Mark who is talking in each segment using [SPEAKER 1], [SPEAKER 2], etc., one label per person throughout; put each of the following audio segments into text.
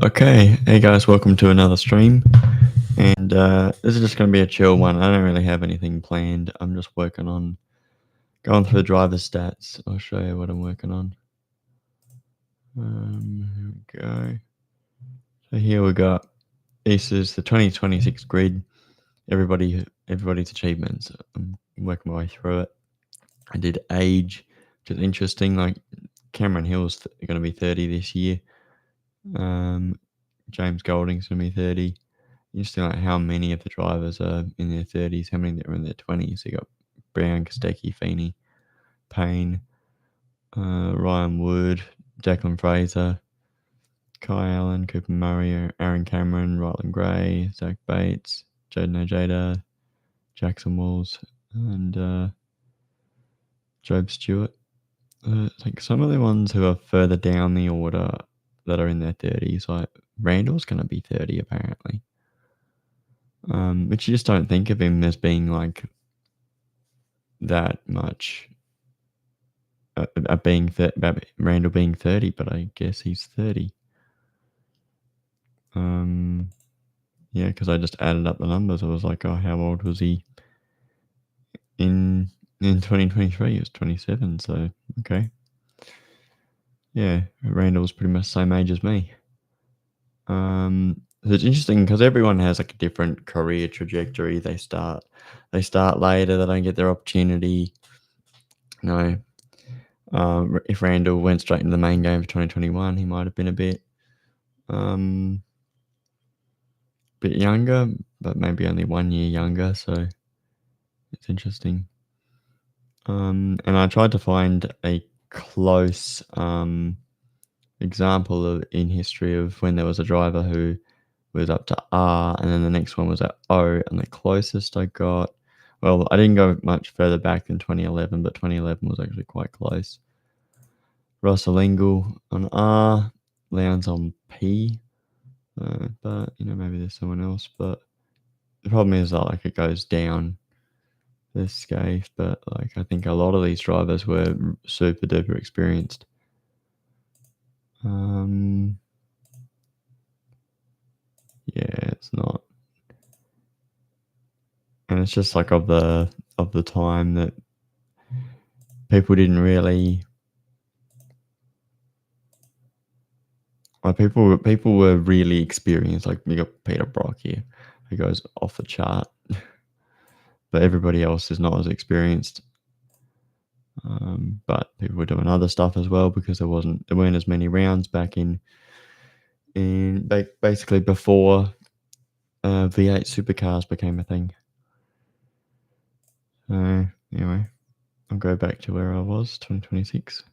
[SPEAKER 1] Okay, hey guys, welcome to another stream. And this is just going to be a chill one. I don't really have anything planned. I'm just working on going through the driver stats. I'll show you what I'm working on. Here we go. So here we got, this is the 2026 grid. Everybody's achievements. I'm working my way through it. I did age, which is interesting. Like Cameron Hill's going to be 30 this year. James Golding's going to be 30. Interesting, like how many of the drivers are in their 30s, how many are in their 20s. You got Brown, Kostecki, Feeney, Payne, Ryan Wood, Declan Fraser, Kai Allen, Cooper Murray, Aaron Cameron, Ryland Gray, Zach Bates, Jaden Ojeda, Jackson Walls, and Job Stewart. Like some of the ones who are further down the order that are in their 30s, like Randall's going to be 30 apparently. Which you just don't think of him as being like that much about Randall being 30, but I guess he's 30. Yeah, because I just added up the numbers. I was like, oh, how old was he in 2023? He was 27, so okay. Yeah, Randall's pretty much the same age as me. So it's interesting because everyone has like a different career trajectory. They start later. They don't get their opportunity. No, if Randall went straight into the main game for 2021, he might have been a bit younger, but maybe only 1 year younger. So it's interesting. And I tried to find a close example in history of when there was a driver who was up to R, and then the next one was at O, and the closest I got, well, I didn't go much further back than 2011, but 2011 was actually quite close. Russell Ingall on R, Lowndes on P, but maybe there's someone else. But the problem is that like it goes down this scale, but like I think a lot of these drivers were super duper experienced. Yeah, it's not. And it's just like of the time that people didn't really, like people were really experienced. Like you got Peter Brock here, who goes off the chart, but everybody else is not as experienced. But people were doing other stuff as well because there weren't as many rounds back in basically before V8 supercars became a thing. So anyway, I'll go back to where I was, 2026.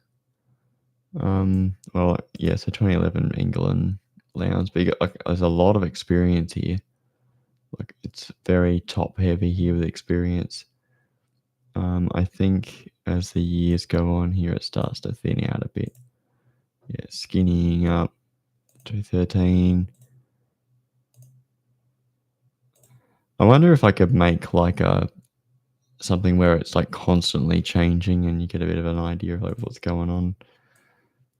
[SPEAKER 1] Well, yeah, so 2011 England Lowndes, but you got, like, there's a lot of experience here. Like it's very top heavy here with experience. I think as the years go on here, it starts to thin out a bit. Yeah, skinnying up to 13. I wonder if I could make like something where it's like constantly changing and you get a bit of an idea of like what's going on.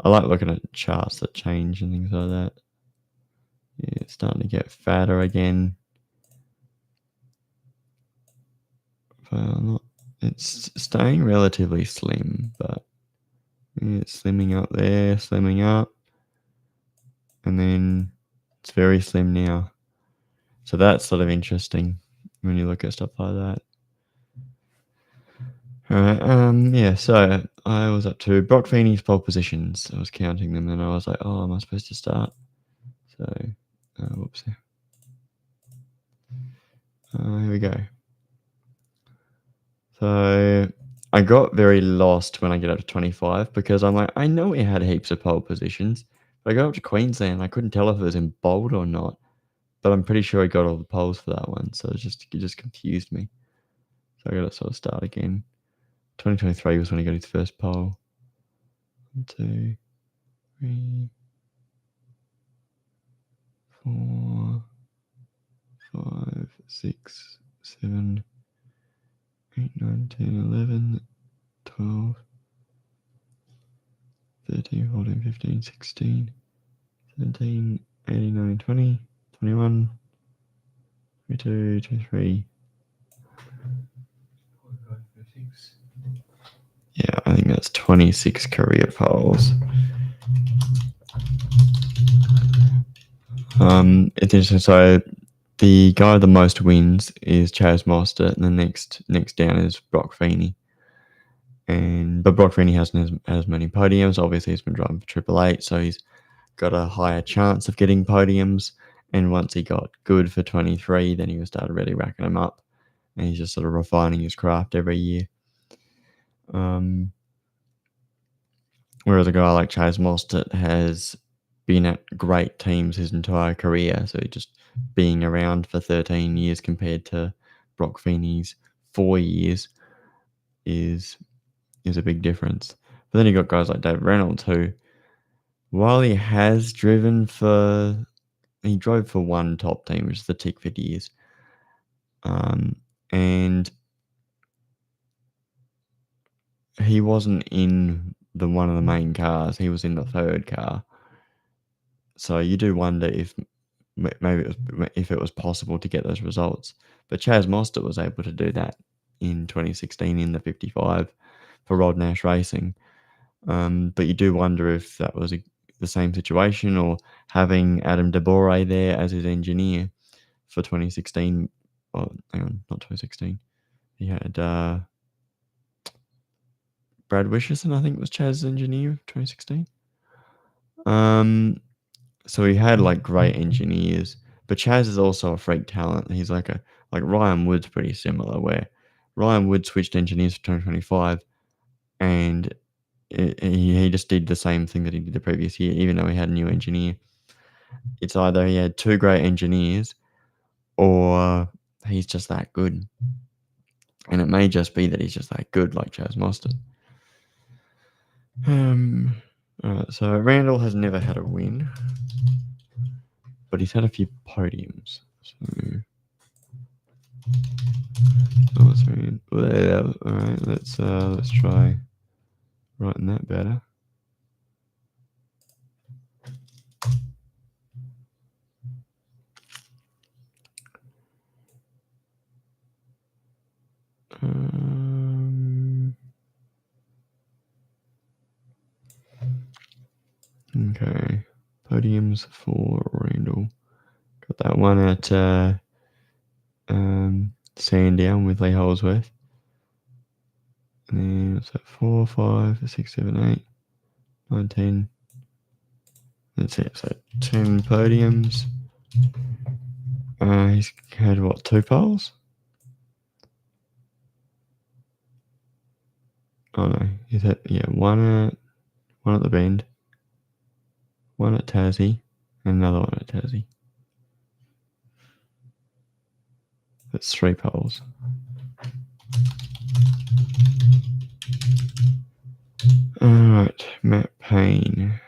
[SPEAKER 1] I like looking at charts that change and things like that. Yeah, it's starting to get fatter again. Well, it's staying relatively slim, but it's slimming up there, slimming up, and then it's very slim now. So that's sort of interesting when you look at stuff like that. All right. Yeah. So I was up to Brock Feeney's pole positions. I was counting them, and I was like, "Oh, am I supposed to start?" So, whoops. Here we go. So I got very lost when I get up to 25 because I'm like, I know we had heaps of pole positions, but I got up to Queensland. I couldn't tell if it was in bold or not, but I'm pretty sure I got all the poles for that one. So it just confused me. So I got to sort of start again. 2023 was when I got his first pole. 1, 2, 3, 4, 5, 6, 7, 8, 9, 10, 11, 12, 13, 14, 15, 16, 17, 18, 19, 20, 21, 22, 23. Yeah, I think that's 26 career poles. It's interesting. So the guy with the most wins is Chaz Mostert, and the next down is Brock Feeney. But Brock Feeney hasn't as many podiums. Obviously, he's been driving for Triple Eight, so he's got a higher chance of getting podiums. And once he got good for 23, then he started really racking them up, and he's just sort of refining his craft every year. Whereas a guy like Chaz Mostert has been at great teams his entire career, so just being around for 13 years compared to Brock Feeney's 4 years is a big difference. But then you got guys like David Reynolds, who, while he has driven he drove for one top team, which is the Tickford years, and he wasn't in one of the main cars. He was in the third car. So you do wonder if maybe if it was possible to get those results. But Chaz Mostert was able to do that in 2016 in the 55 for Rod Nash Racing. But you do wonder if that was the same situation, or having Adam DeBore there as his engineer for 2016. Oh, hang on, not 2016. He had Brad Wisherson, I think, was Chaz's engineer of 2016. So he had like great engineers, but Chaz is also a freak talent. He's like Ryan Wood's pretty similar, where Ryan Wood switched engineers for 2025, and he just did the same thing that he did the previous year, even though he had a new engineer. It's either he had two great engineers, or he's just that good. And it may just be that he's just that good, like Chaz Mostert. Alright, so Randall has never had a win, but he's had a few podiums. So, alright, let's try writing that better. Okay, podiums for Randall. Got that one at Sandown with Lee Holsworth. And then what's that? 4, 5, 6, 7, 8, 9, 10. That's it. So 10 podiums. He's had what, 2 poles? Oh no, he's had one at the Bend, one at Tassie, and another one at Tassie. That's 3 poles. Alright, Matt Payne.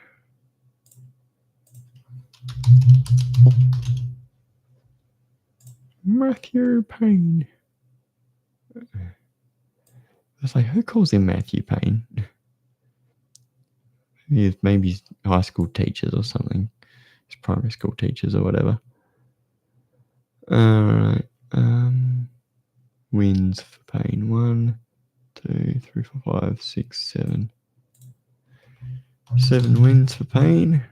[SPEAKER 1] Matthew Payne. It's like, who calls him Matthew Payne? Maybe high school teachers or something. His primary school teachers or whatever. Alright. Wins for Payne. 1, 2, 3, 4, 5, 6, 7. 7 wins for Payne.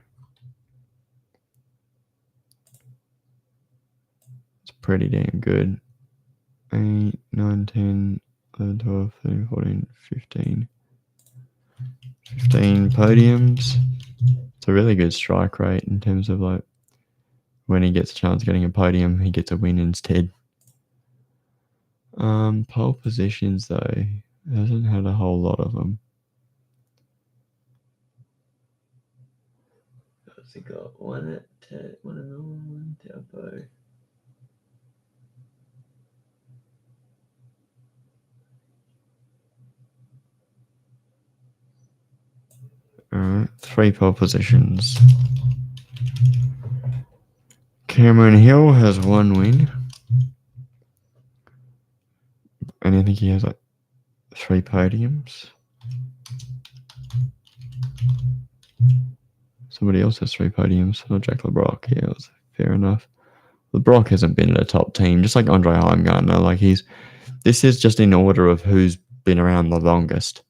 [SPEAKER 1] It's pretty damn good. 8, 9, 10, 11, 12, 13, 14, 15. 15 podiums. It's a really good strike rate in terms of like when he gets a chance of getting a podium, he gets a win instead. Pole positions though, hasn't had a whole lot of them. What's he got? One at one Taupo. Alright, 3 pole positions. Cameron Hill has 1 win. And I think he has like 3 podiums. Somebody else has 3 podiums. Not Jack LeBrock. Yeah, it was fair enough. LeBrock hasn't been at a top team, just like Andre Heimgartner. Like this is just in order of who's been around the longest.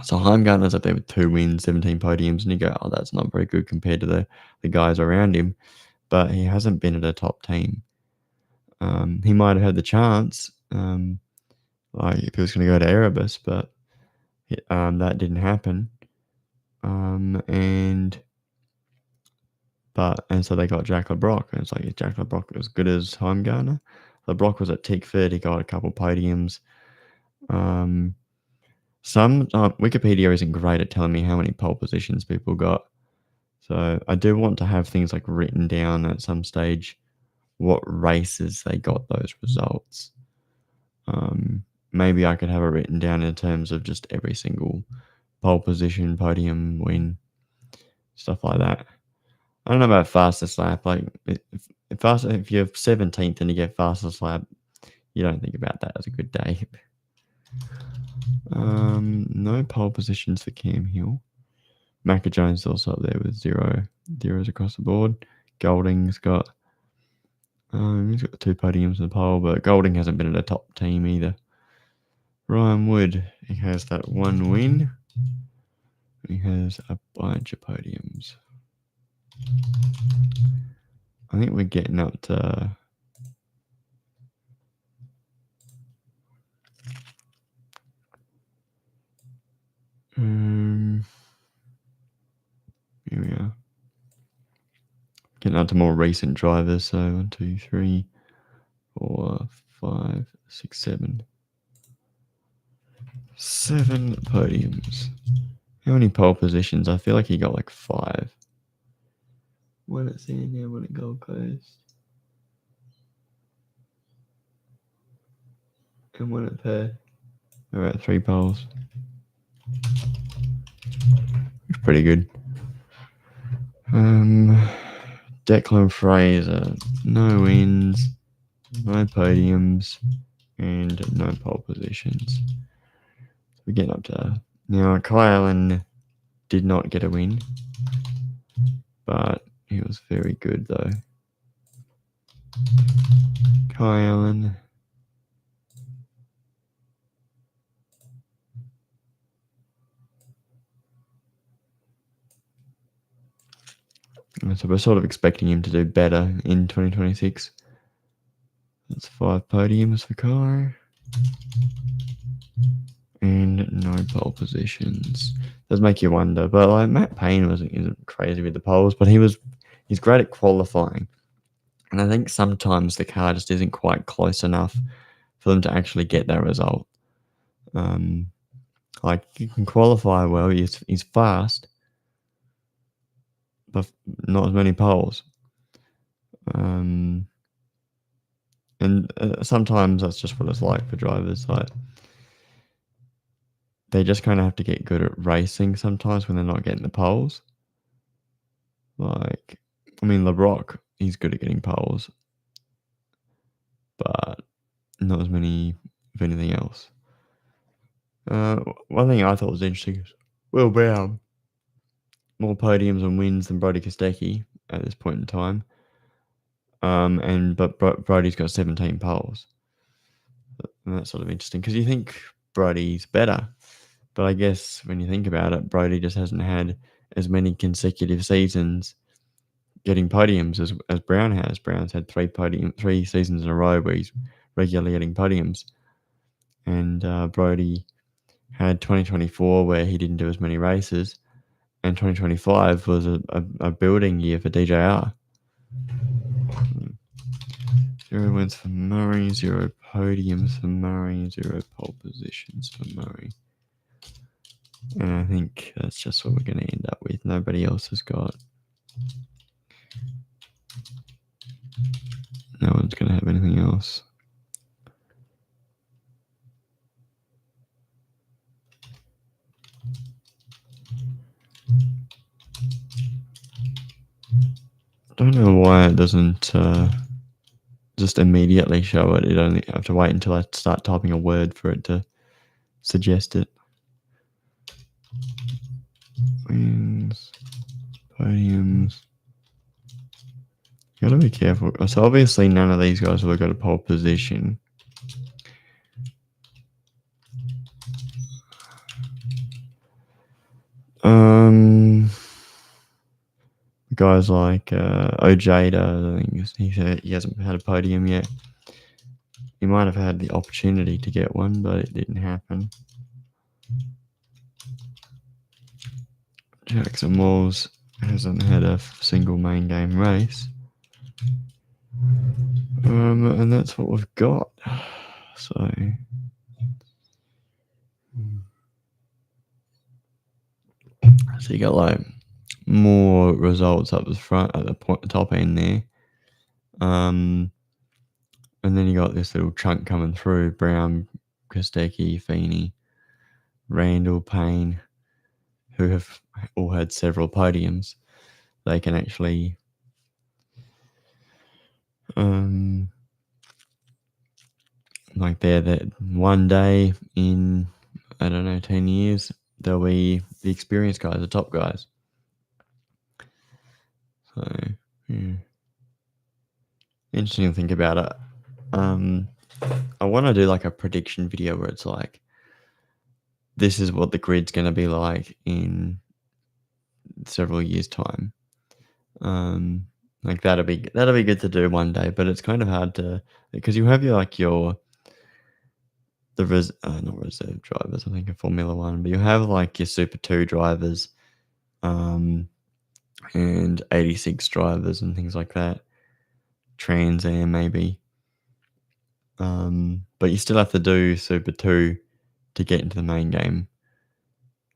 [SPEAKER 1] So Heimgartner's up there with 2 wins, 17 podiums, and you go, oh, that's not very good compared to the guys around him. But he hasn't been at a top team. He might have had the chance, like if he was going to go to Erebus, but that didn't happen. And so they got Jack LeBrock, and it's like, is Jack LeBrock as good as Heimgartner? LeBrock was at Tickford. He got a couple podiums. Some Wikipedia isn't great at telling me how many pole positions people got, so I do want to have things like written down at some stage what races they got those results. Maybe I could have it written down in terms of just every single pole position, podium, win, stuff like that. I don't know about fastest lap. Like if you're 17th and you get fastest lap, you don't think about that as a good day. No pole positions for Cam Hill. Macca Jones also up there with zeros across the board. Golding's got he's got 2 podiums in the pole, but Golding hasn't been at a top team either. Ryan Wood, he has that 1 win. He has a bunch of podiums. I think we're getting up to here we are. Getting up to more recent drivers. So 1, 2, 3, 4, 5, 6, 7. 7 podiums. How many pole positions? I feel like he got like 5. 1 at Sandown, 1 at Gold Coast, and 1 at Perth. About 3 poles. It's pretty good. Declan Fraser, no wins, no podiums, and no pole positions. So we're getting up to now. Kyle Allen did not get a win, but he was very good though. Kyle Allen. So we're sort of expecting him to do better in 2026. That's 5 podiums for Kyle. And no pole positions. Does make you wonder, but like Matt Payne isn't crazy with the poles, but he's great at qualifying, and I think sometimes the car just isn't quite close enough for them to actually get that result. Like you can qualify well, he's fast, but not as many poles. And sometimes that's just what it's like for drivers. Like they just kind of have to get good at racing sometimes when they're not getting the poles. Like, I mean, LeBrock, he's good at getting poles, but not as many of anything else. One thing I thought was interesting is Will Brown, more podiums and wins than Brody Kostecki at this point in time. But Brody's got 17 poles. And that's sort of interesting because you think Brody's better. But I guess when you think about it, Brody just hasn't had as many consecutive seasons getting podiums as Brown has. Brown's had 3 seasons in a row where he's regularly getting podiums. And Brody had 2024 where he didn't do as many races. And 2025 was a building year for DJR. 0 wins for Murray, 0 podiums for Murray, 0 pole positions for Murray. And I think that's just what we're going to end up with. Nobody else has got. No one's going to have anything else. Don't know why it doesn't just immediately show it. It only have to wait until I start typing a word for it to suggest it. Wins, podiums. Gotta be careful. So obviously none of these guys will have got a pole position. Guys like Ojeda, I think he hasn't had a podium yet. He might have had the opportunity to get one, but it didn't happen. Jackson Walls hasn't had a single main game race. And that's what we've got. So you got like more results up the front at the top end there. And then you got this little chunk coming through: Brown, Kostecki, Feeney, Randall, Payne, who have all had several podiums. They can actually like that one day in, I don't know, 10 years, they'll be the experienced guys, the top guys. So, yeah. Interesting to think about it. I want to do like a prediction video where it's like, this is what the grid's going to be like in several years' time. Like that'll be good to do one day, but it's kind of hard to, because you have not reserve drivers, I think in Formula One, but you have like your Super 2 drivers, and 86 drivers and things like that. Trans Am maybe. But you still have to do Super 2 to get into the main game.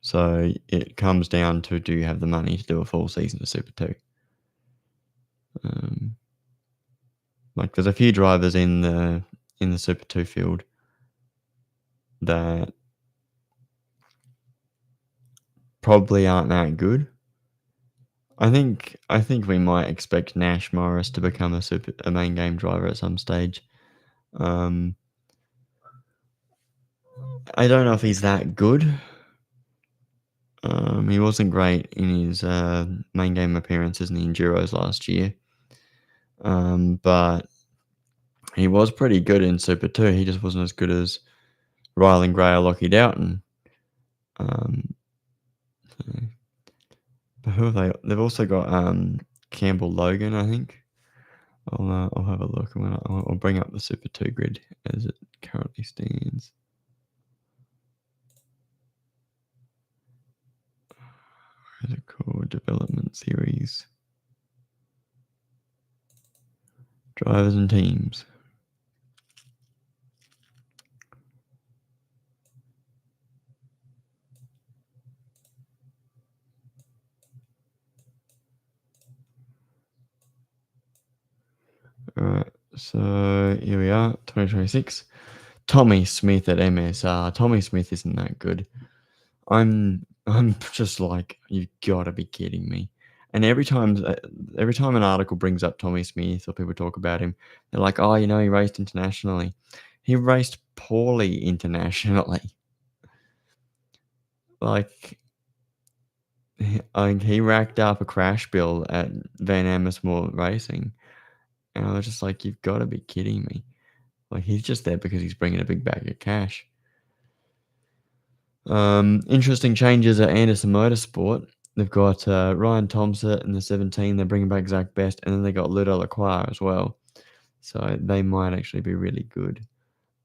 [SPEAKER 1] So it comes down to, do you have the money to do a full season of Super 2? Like there's a few drivers in the Super 2 field that probably aren't that good. I think we might expect Nash Morris to become a main game driver at some stage. I don't know if he's that good. He wasn't great in his main game appearances in the Enduros last year. But he was pretty good in Super 2. He just wasn't as good as Rylan Gray or Lockie Doughton. But who have they? They've also got Campbell Logan, I think. I'll have a look. I'll bring up the Super 2 grid as it currently stands. What is it called? Development series. Drivers and teams. Alright, so here we are, 2026. Tommy Smith at MSR. Tommy Smith isn't that good. I'm just like, you've got to be kidding me. And every time an article brings up Tommy Smith or people talk about him, they're like, oh, he raced internationally. He raced poorly internationally. Like, he racked up a crash bill at Van Amersfoort Racing. And I was just like, you've got to be kidding me. Like, he's just there because he's bringing a big bag of cash. Interesting changes at Anderson Motorsport. They've got Ryan Thompson in the 17. They're bringing back Zach Best. And then they got Ludo Lacroix as well. So they might actually be really good.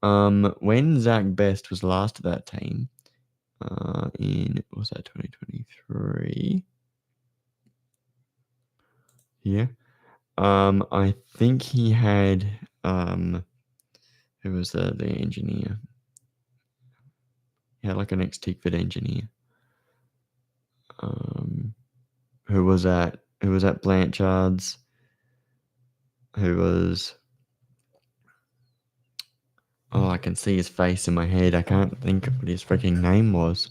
[SPEAKER 1] When Zach Best was last of that team, in, what was that, 2023? Yeah. I think he had, who was the engineer? He had like an ex-Tickford engineer. Who was at Blanchard's, who was, I can see his face in my head. I can't think of what his freaking name was.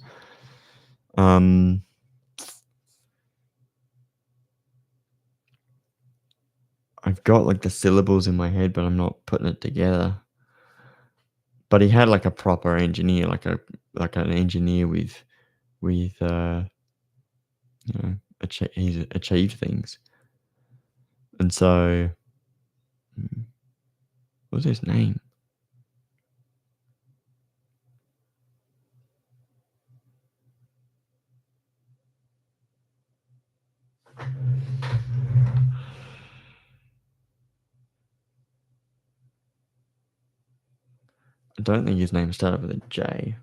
[SPEAKER 1] I've got like the syllables in my head, but I'm not putting it together. But he had like a proper engineer, like an engineer with he's achieved things. And so, what's his name? I don't think his name started with a J.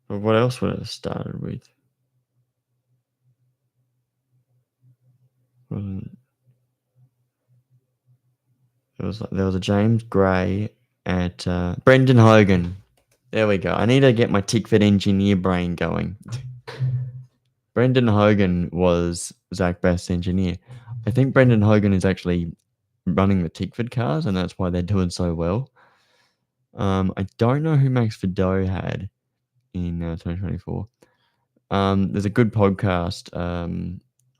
[SPEAKER 1] But what else would it have started with? Wasn't there was a James Gray at Brendan Hogan. There we go. I need to get my Tickford engineer brain going. Brendan Hogan was Zach Best's engineer. I think Brendan Hogan is actually running the Tickford cars, and that's why they're doing so well. I don't know who Max Fido had in 2024. There's a good podcast.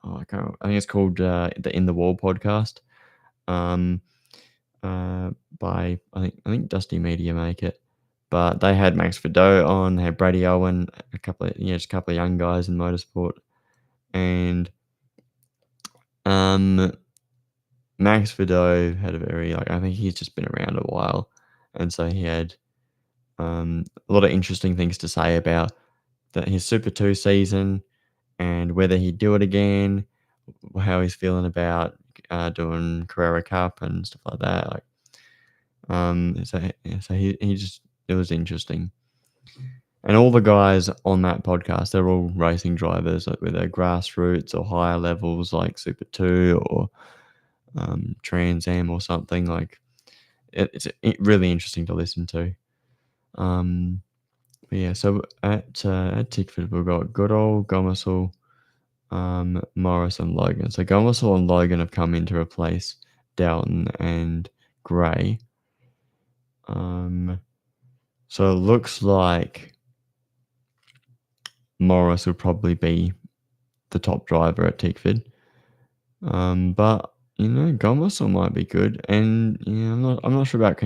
[SPEAKER 1] I think it's called the In the Wall podcast. By I think Dusty Media make it, but they had Max Fido on. They had Brady Owen, just a couple of young guys in motorsport, and Max Fido had a very I think he's just been around a while, and so he had a lot of interesting things to say about his Super 2 season and whether he'd do it again, how he's feeling about doing Carrera Cup and stuff like that. So he just, it was interesting. And all the guys on that podcast, they're all racing drivers, whether grassroots or higher levels like Super 2 or Trans Am or something. It's really interesting to listen to. But yeah, so at Tickford, we've got Goodall, Gomersall, Morris and Logan. So Gomersall and Logan have come in to replace Dalton and Gray. So it looks like Morris will probably be the top driver at Tickford. But Gomersall might be good, and I'm not sure about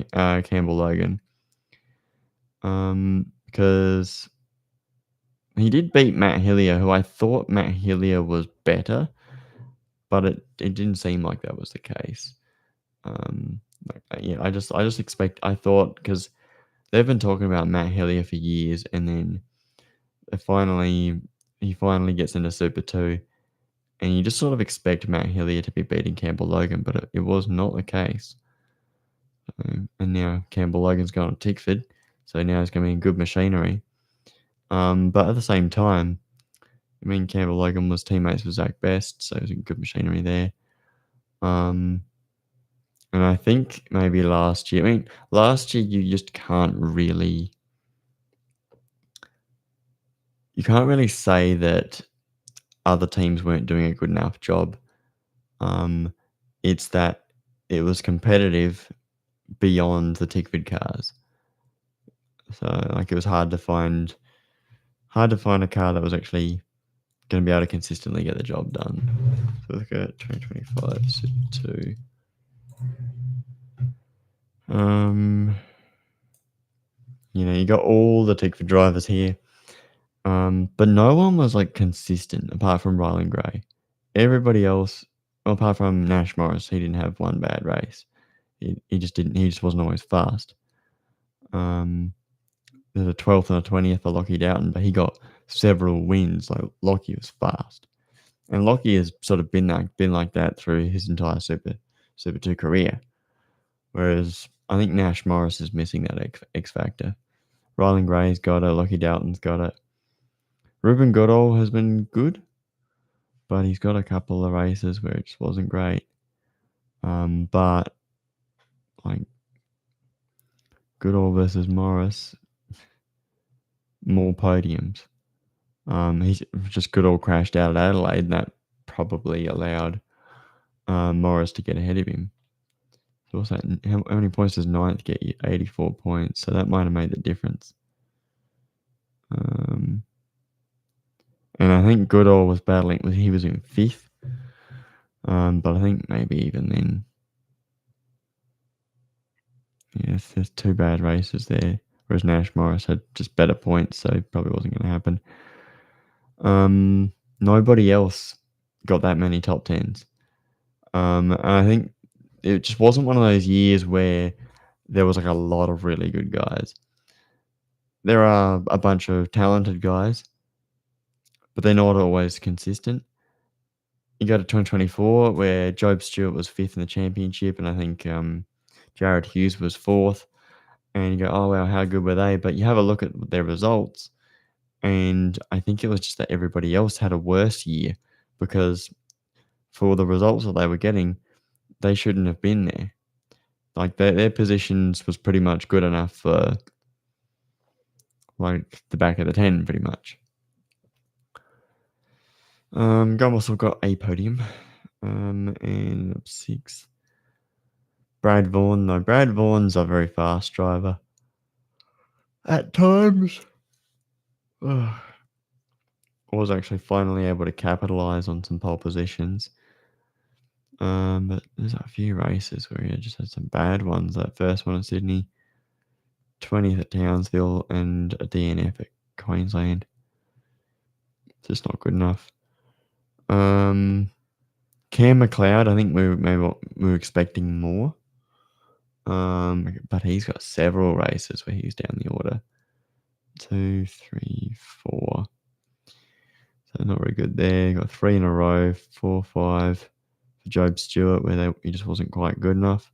[SPEAKER 1] Campbell Logan. Because he did beat Matt Hillier, who I thought Matt Hillier was better, but it didn't seem like that was the case. I thought, because they've been talking about Matt Hillier for years, and then he finally gets into Super 2, and you just sort of expect Matt Hillier to be beating Campbell Logan, but it was not the case. And now Campbell Logan's gone on Tickford, so now he's going to be in good machinery. But at the same time, Campbell Logan was teammates with Zach Best, so it was in good machinery there. And I think maybe last year you just can't really say that other teams weren't doing a good enough job. It's that it was competitive beyond the Tickford cars. So it was hard to find a car that was actually going to be able to consistently get the job done. So look at 2025 Super 2. You got all the Tickford drivers here. But no one was consistent apart from Rylan Gray. Everybody else, apart from Nash Morris, he didn't have one bad race. He just wasn't always fast. There's a 12th and a 20th for Lockie Doughton, but he got several wins. Lockie was fast, and Lockie has sort of been like that through his entire Super 2 career. Whereas I think Nash Morris is missing that X factor. Rylan Gray's got it. Lockie Doughton's got it. Ruben Goodall has been good, but he's got a couple of races where it just wasn't great. But Goodall versus Morris, more podiums. He's just Goodall crashed out at Adelaide, and that probably allowed Morris to get ahead of him. So what's that? How many points does ninth get you? 84 points. So that might have made the difference. And I think Goodall was battling. He was in 5th. But I think maybe even then, there's 2 bad races there. Whereas Nash Morris had just better points, so it probably wasn't going to happen. Nobody else got that many top 10s. And I think it just wasn't one of those years where there was like a lot of really good guys. There are a bunch of talented guys, but they're not always consistent. You go to 2024 where Job Stewart was 5th in the championship, and I think Jared Hughes was 4th. And you go, oh, wow, how good were they? But you have a look at their results, and I think it was just that everybody else had a worse year because for the results that they were getting, they shouldn't have been there. Like their positions was pretty much good enough for like the back of the 10, pretty much. Gumbosel got a podium, and 6th. Brad Vaughan, though. Brad Vaughan's a very fast driver. At times, was actually finally able to capitalize on some pole positions. But there's a few races where he just had some bad ones. That first one at Sydney, 20th at Townsville, and a DNF at Queensland. Just not good enough. Cam McLeod, I think we were expecting more. But he's got several races where he's down the order. 2, 3, 4. So not very good there. Got 3 in a row, 4, 5 for Job Stewart, where he just wasn't quite good enough.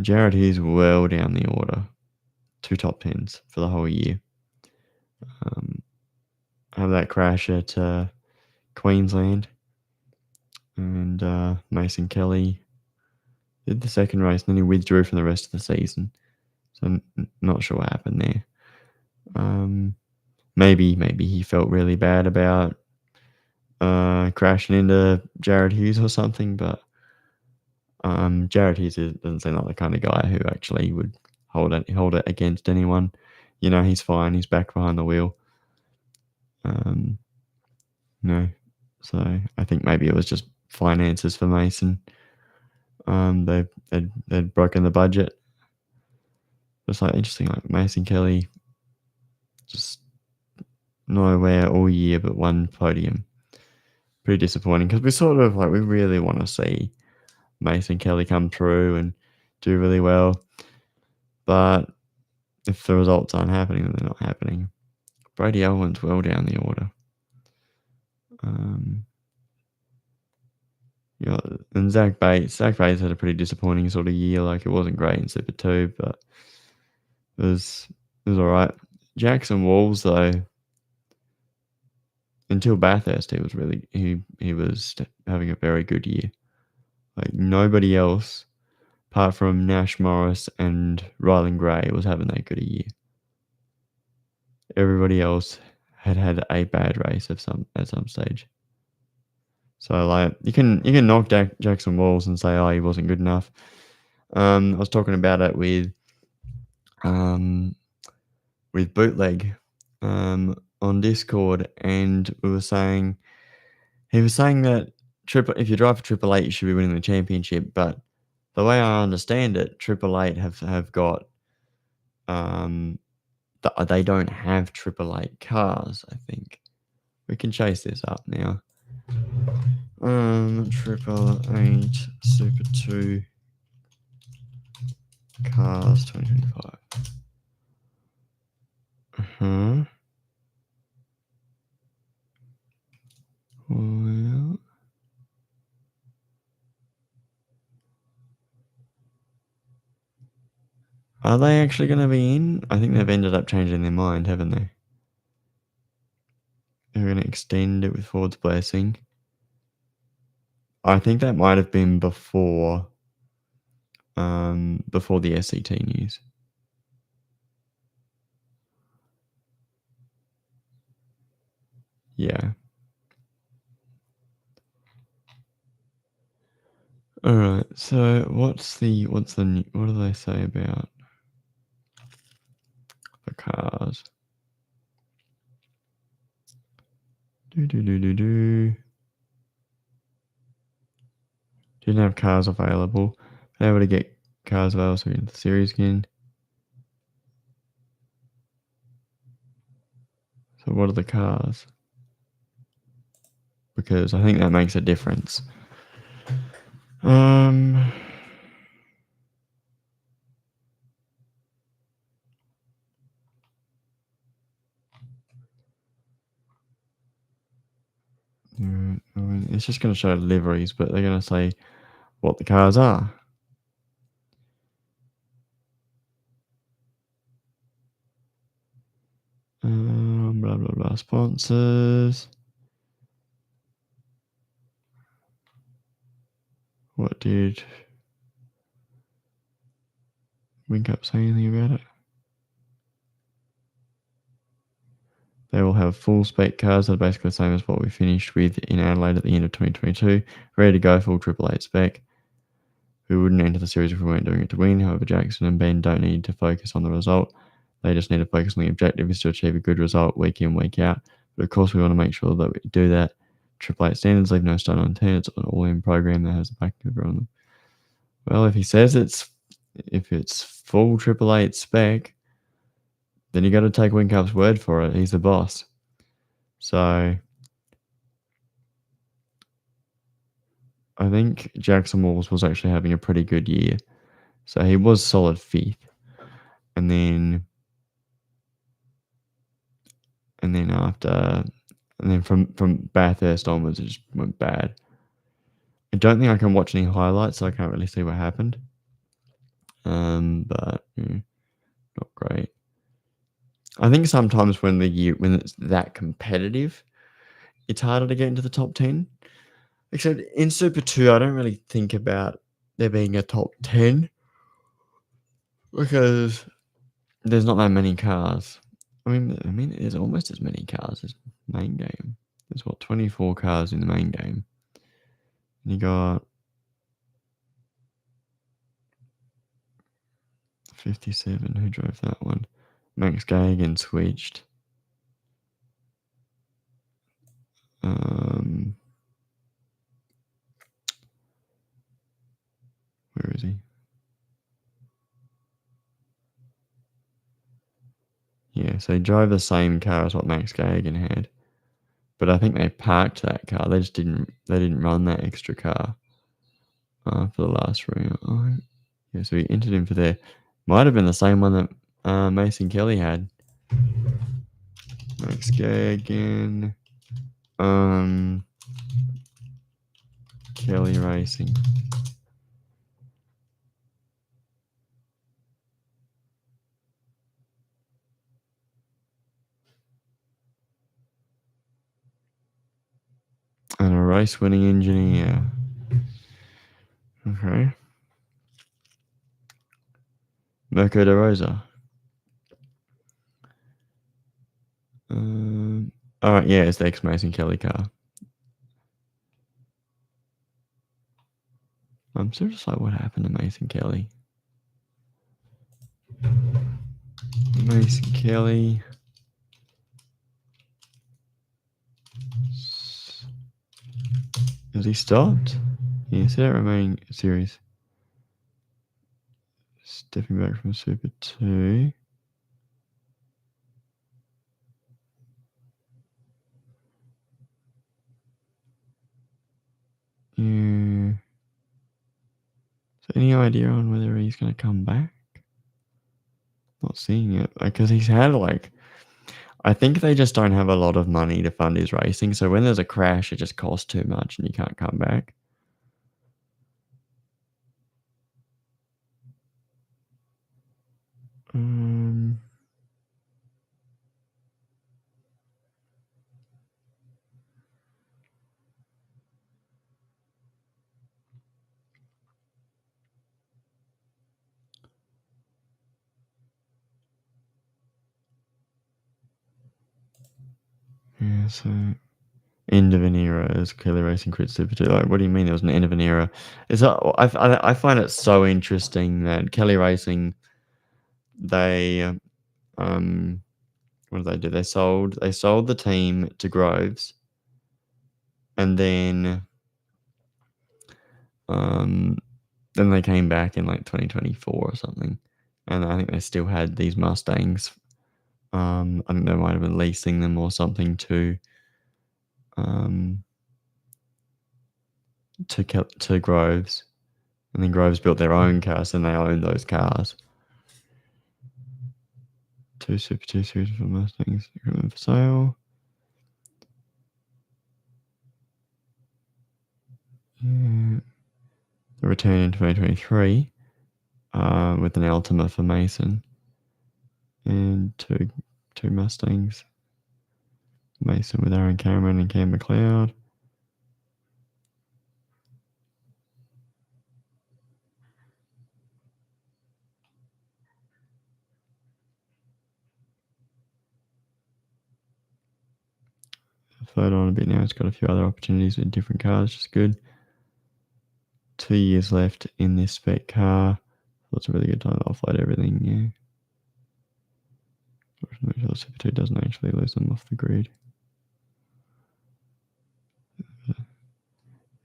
[SPEAKER 1] Jared Hughes well down the order. 2 top 10s for the whole year. Have that crash at Queensland. And Mason Kelly did the second race, and then he withdrew from the rest of the season. So I'm not sure what happened there. Maybe he felt really bad about crashing into Jared Hughes or something, but Jared Hughes doesn't seem like the kind of guy who actually would hold it against anyone. You know, he's fine. He's back behind the wheel. No. So I think maybe it was just finances for Mason. They'd broken the budget. It's like interesting, like Mason Kelly, just nowhere all year but one podium. Pretty disappointing because we really want to see Mason Kelly come through and do really well. But if the results aren't happening, then they're not happening. Brady Owens well down the order. And Zach Bates. Zach Bates had a pretty disappointing sort of year. Like, it wasn't great in Super 2, but it was all right. Jackson Walls, though, until Bathurst, he was having a very good year. Like, nobody else, apart from Nash Morris and Rylan Gray, was having that good a year. Everybody else had a bad race at some stage. So, like, you can knock Jackson Walls and say, oh, he wasn't good enough. I was talking about it with Bootleg on Discord, and he was saying that if you drive for Triple Eight, you should be winning the championship. But the way I understand it, Triple Eight have got they don't have Triple Eight cars. I think we can chase this up now. Triple Eight Super 2 cars 2025. Well, are they actually going to be in? I think they've ended up changing their mind, haven't they? They're going to extend it with Ford's blessing. I think that might have been before the SCT news. Yeah. All right. So what do they say about the cars? Didn't have cars available. Able to get cars available so we get the series again. So what are the cars? Because I think that makes a difference. It's just going to show liveries, but they're going to say what the cars are. Blah, blah, blah. Sponsors. What did Wingcup say anything about it? They will have full spec cars that are basically the same as what we finished with in Adelaide at the end of 2022. Ready to go, full Triple Eight spec. We wouldn't enter the series if we weren't doing it to win. However, Jackson and Ben don't need to focus on the result. They just need to focus on the objective is to achieve a good result week in, week out. But of course, we want to make sure that we do that. Triple Eight standards leave no stone unturned. It's an all-in program that has the backing of everyone. Well, if he says if it's full Triple Eight spec, then you got to take Wincup's word for it. He's the boss. So I think Jackson Walls was actually having a pretty good year. So he was solid fifth. And then from Bathurst onwards, it just went bad. I don't think I can watch any highlights, so I can't really see what happened. But not great. I think sometimes when it's that competitive, it's harder to get into the top 10. Except in Super 2, I don't really think about there being a top 10 because there's not that many cars. I mean, there's almost as many cars as main game. There's 24 cars in the main game. And you got 57. Who drove that one? Max Gagan switched. Where is he? Yeah, so he drove the same car as what Max Gagan had. But I think they parked that car. They didn't run that extra car for the last round. Oh, yeah, so he entered in for there. Might have been the same one that Mason Kelly had. Max Gagan. Kelly Racing. And a race-winning engineer. Okay. Mirko de Rosa. Alright, yeah, it's the ex-Mason Kelly car. I'm sort of just like, what happened to Mason Kelly? Mason Kelly. Has he stopped? Yeah, so that remaining series. Stepping back from Super 2. Yeah. So any idea on whether he's going to come back? Not seeing it. Because he's had I think they just don't have a lot of money to fund his racing. So when there's a crash, it just costs too much and you can't come back. Yeah, so end of an era as Kelly Racing quit Super 2. Like, what do you mean there was an end of an era? I find it so interesting that Kelly Racing, they what did they do? They sold the team to Groves, and then they came back in 2024 or something, and I think they still had these Mustangs I think they might have been leasing them or something to Groves, and then Groves built their own cars, and they own those cars. 2 Super 2 series for Mustangs equipment for sale. Yeah. The return in 2023 with an Altima for Mason, and two Mustangs. Mason with Aaron Cameron and Cam McLeod. Further on a bit now, it's got a few other opportunities with different cars, which is good. 2 years left in this spec car. So it's a really good time to offload everything, yeah. Make sure the Super 2 doesn't actually lose them off the grid.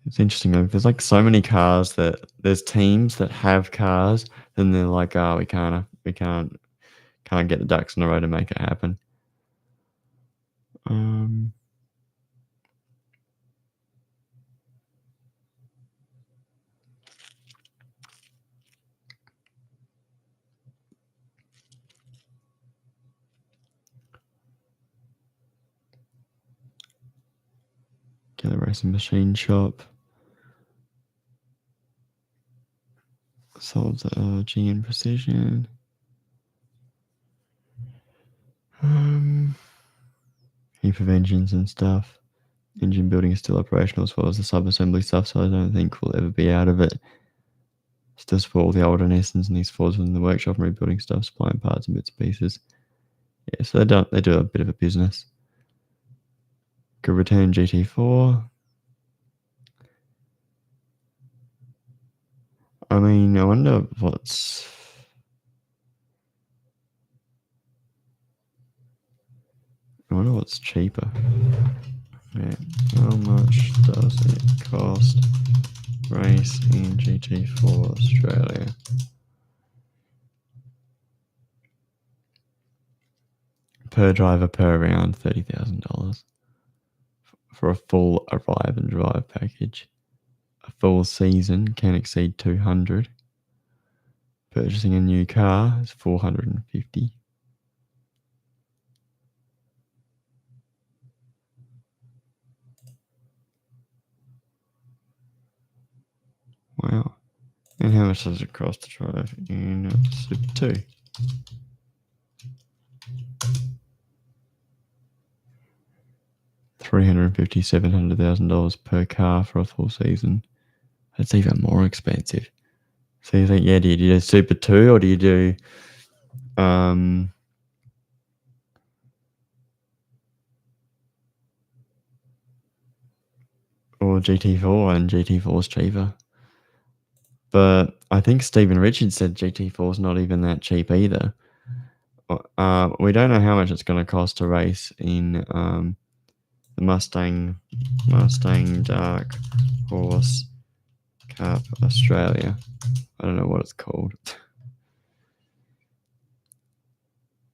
[SPEAKER 1] It's interesting though, there's like so many cars that there's teams that have cars, then they're like, oh, we can't get the ducks in a row to make it happen. Get a racing machine shop. Sold GN Precision. Heap of engines and stuff. Engine building is still operational as well as the sub-assembly stuff, so I don't think we'll ever be out of it. Still for all the older Nissans and these Fords within the workshop and rebuilding stuff, supplying parts and bits and pieces. Yeah, so they do a bit of a business. Good return GT4. I mean, I wonder what's cheaper. Yeah. How much does it cost race in GT4 Australia? Per driver per round, $30,000 for a full arrive and drive package. A full season can exceed 200. Purchasing a new car is 450. Wow. And how much does it cost to drive in Super 2? $350,000-$700,000 per car for a full season. That's even more expensive. So you think, yeah, do you do Super 2 or do you do or GT4, and GT4 is cheaper. But I think Stephen Richards said GT4 is not even that cheap either. We don't know how much it's going to cost to race in the Mustang Dark Horse Cup Australia. I don't know what it's called.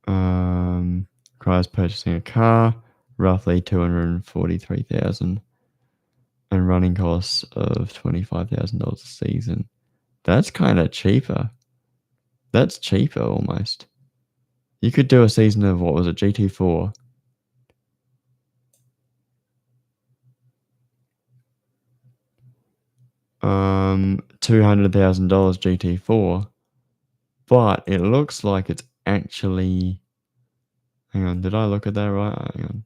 [SPEAKER 1] Requires purchasing a car, roughly $243,000, and running costs of $25,000 a season. That's kind of cheaper. That's cheaper almost. You could do a season of, what was it, GT4? $200,000 GT4, but it looks like it's actually. Hang on, did I look at that right? Hang on.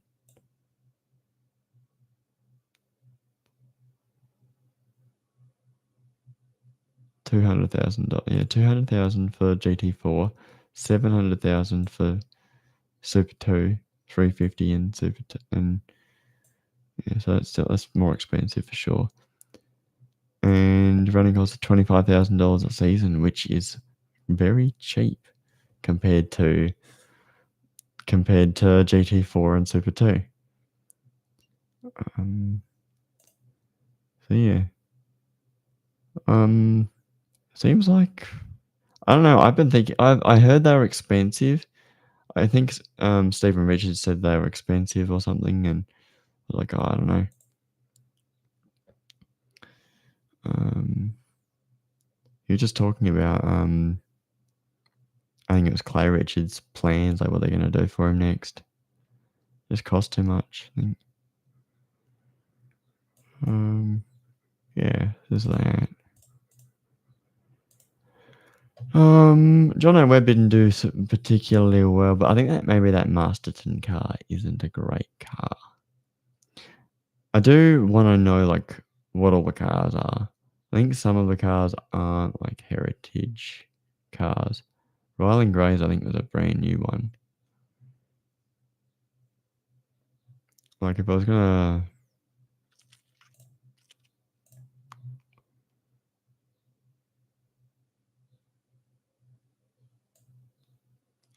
[SPEAKER 1] $200,000. Yeah, $200,000 for GT4, $700,000 for Super 2, $350 in Super 2, and yeah, so that's more expensive for sure. And running costs of $25,000 a season, which is very cheap compared to GT4 and Super 2. So yeah. Seems like, I don't know. I've been thinking. I heard they were expensive. I think Stephen Richards said they were expensive or something, and I was like, oh, I don't know. He was just talking about I think it was Clay Richards' plans, like what they're going to do for him next. Just cost too much, I think. Yeah, there's that. John Webb didn't do particularly well, but I think that maybe that Masterton car isn't a great car. I do want to know like what all the cars are. I think some of the cars aren't like heritage cars. Ryland Gray's I think was a brand new one. Like if I was gonna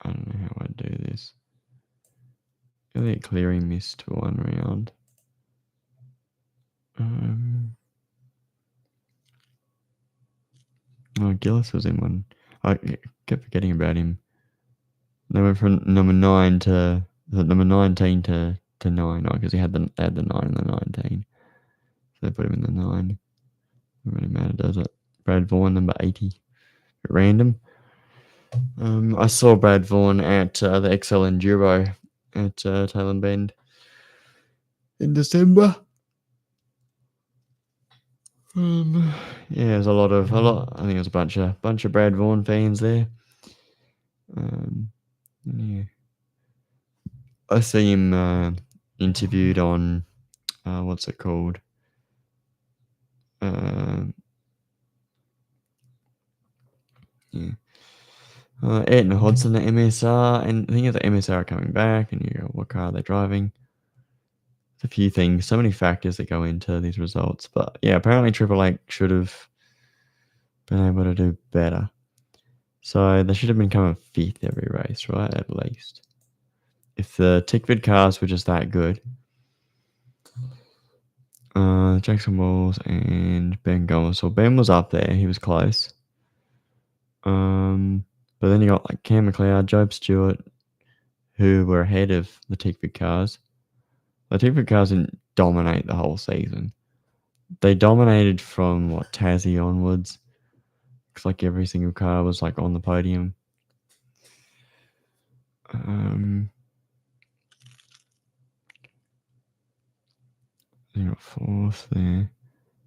[SPEAKER 1] I don't know how I'd do this. Elliot Cleary missed one round. Gillis was in one. I kept forgetting about him. They went from number 19 to 9, because they had the 9 and the 19. So they put him in the 9. Doesn't really matter, does it? Brad Vaughan, number 80. At random. I saw Brad Vaughan at the XL Enduro at Tailem Bend in December. Yeah, there's a lot. I think there's a bunch of Brad Vaughan fans there. Yeah, I see him interviewed on what's it called? Ayrton Hodson at MSR, and I think the MSR are coming back, and you go, what car are they driving? There's a few things, so many factors that go into these results. But yeah, apparently Triple Eight should have been able to do better. So they should have been coming 5th every race, right? At least. If the Tickford cars were just that good. Jackson Walls and Ben Gomez. So Ben was up there, he was close. But then you got like Cam McLeod, Job Stewart, who were ahead of the Tickford cars. The Tickford cars didn't dominate the whole season. They dominated from Tassie onwards. Looks like every single car was like on the podium. They got 4th there.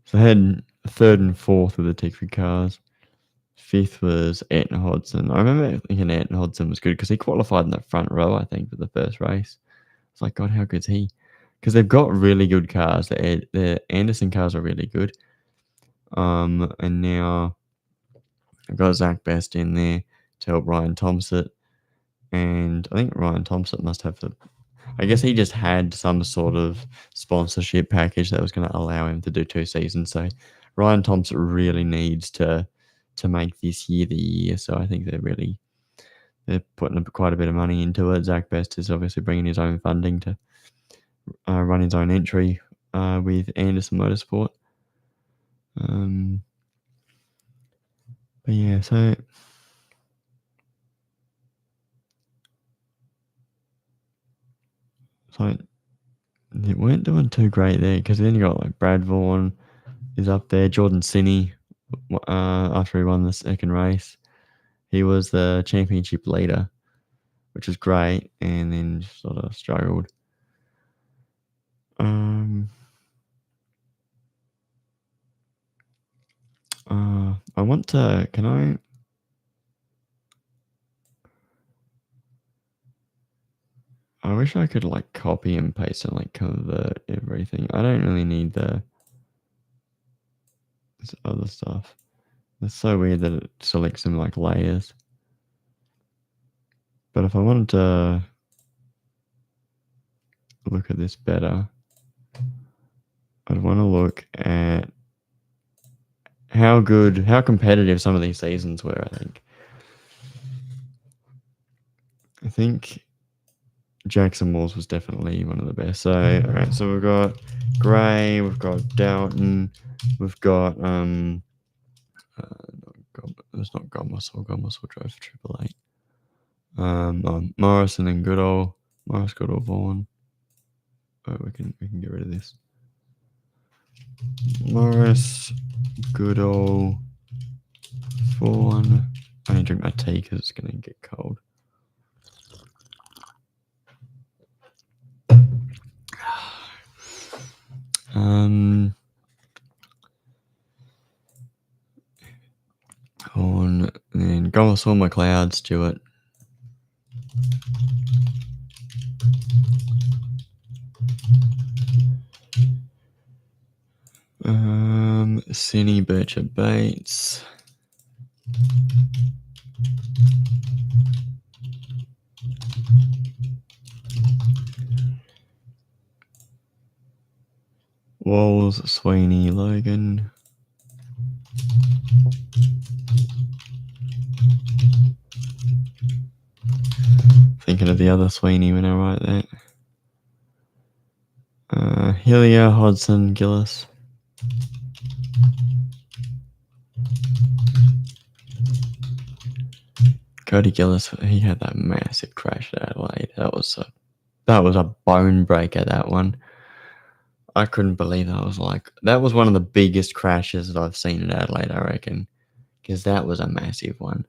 [SPEAKER 1] So they had 3rd and 4th of the Tickford cars. 5th was Ayrton Hodson. I remember thinking Ayrton Hodson was good because he qualified in the front row, I think, for the first race. It's like, God, how good's he? Because they've got really good cars. The Anderson cars are really good. And now I've got Zach Best in there to help Ryan Thompson. And I think Ryan Thompson must have I guess he just had some sort of sponsorship package that was going to allow him to do 2 seasons. So Ryan Thompson really needs to make this year the year. So I think they're putting quite a bit of money into it. Zach Best is obviously bringing his own funding to run his own entry with Anderson Motorsport. But yeah, so they weren't doing too great there because then you got like Brad Vaughan is up there, Jordan Sinney after he won the second race. He was the championship leader, which was great, and then sort of struggled. I want to. Can I? I wish I could like copy and paste and like convert everything. I don't really need this other stuff. It's so weird that it selects them like layers. But if I wanted to look at this better, I'd want to look at how competitive some of these seasons were, I think Jackson Walls was definitely one of the best. So, all right, so we've got Gray, we've got Dalton, we've got it's not God Muscle drove for Triple Eight. Morris and then Morris, Goodall, Vaughan. Oh, we can get rid of this. Morris, Goodall, Vaughan. I need to drink my tea because it's going to get cold. On then Gomersall, McLeod, Stewart. Cinny, Bircher, Bates. Walls, Sweeney, Logan. Thinking of the other Sweeney when I write that. Hillier, Hodson, Gillis. Cody Gillis, he had that massive crash at Adelaide. That was a bone breaker, that one. I couldn't believe that. That was one of the biggest crashes that I've seen at Adelaide, I reckon, because that was a massive one.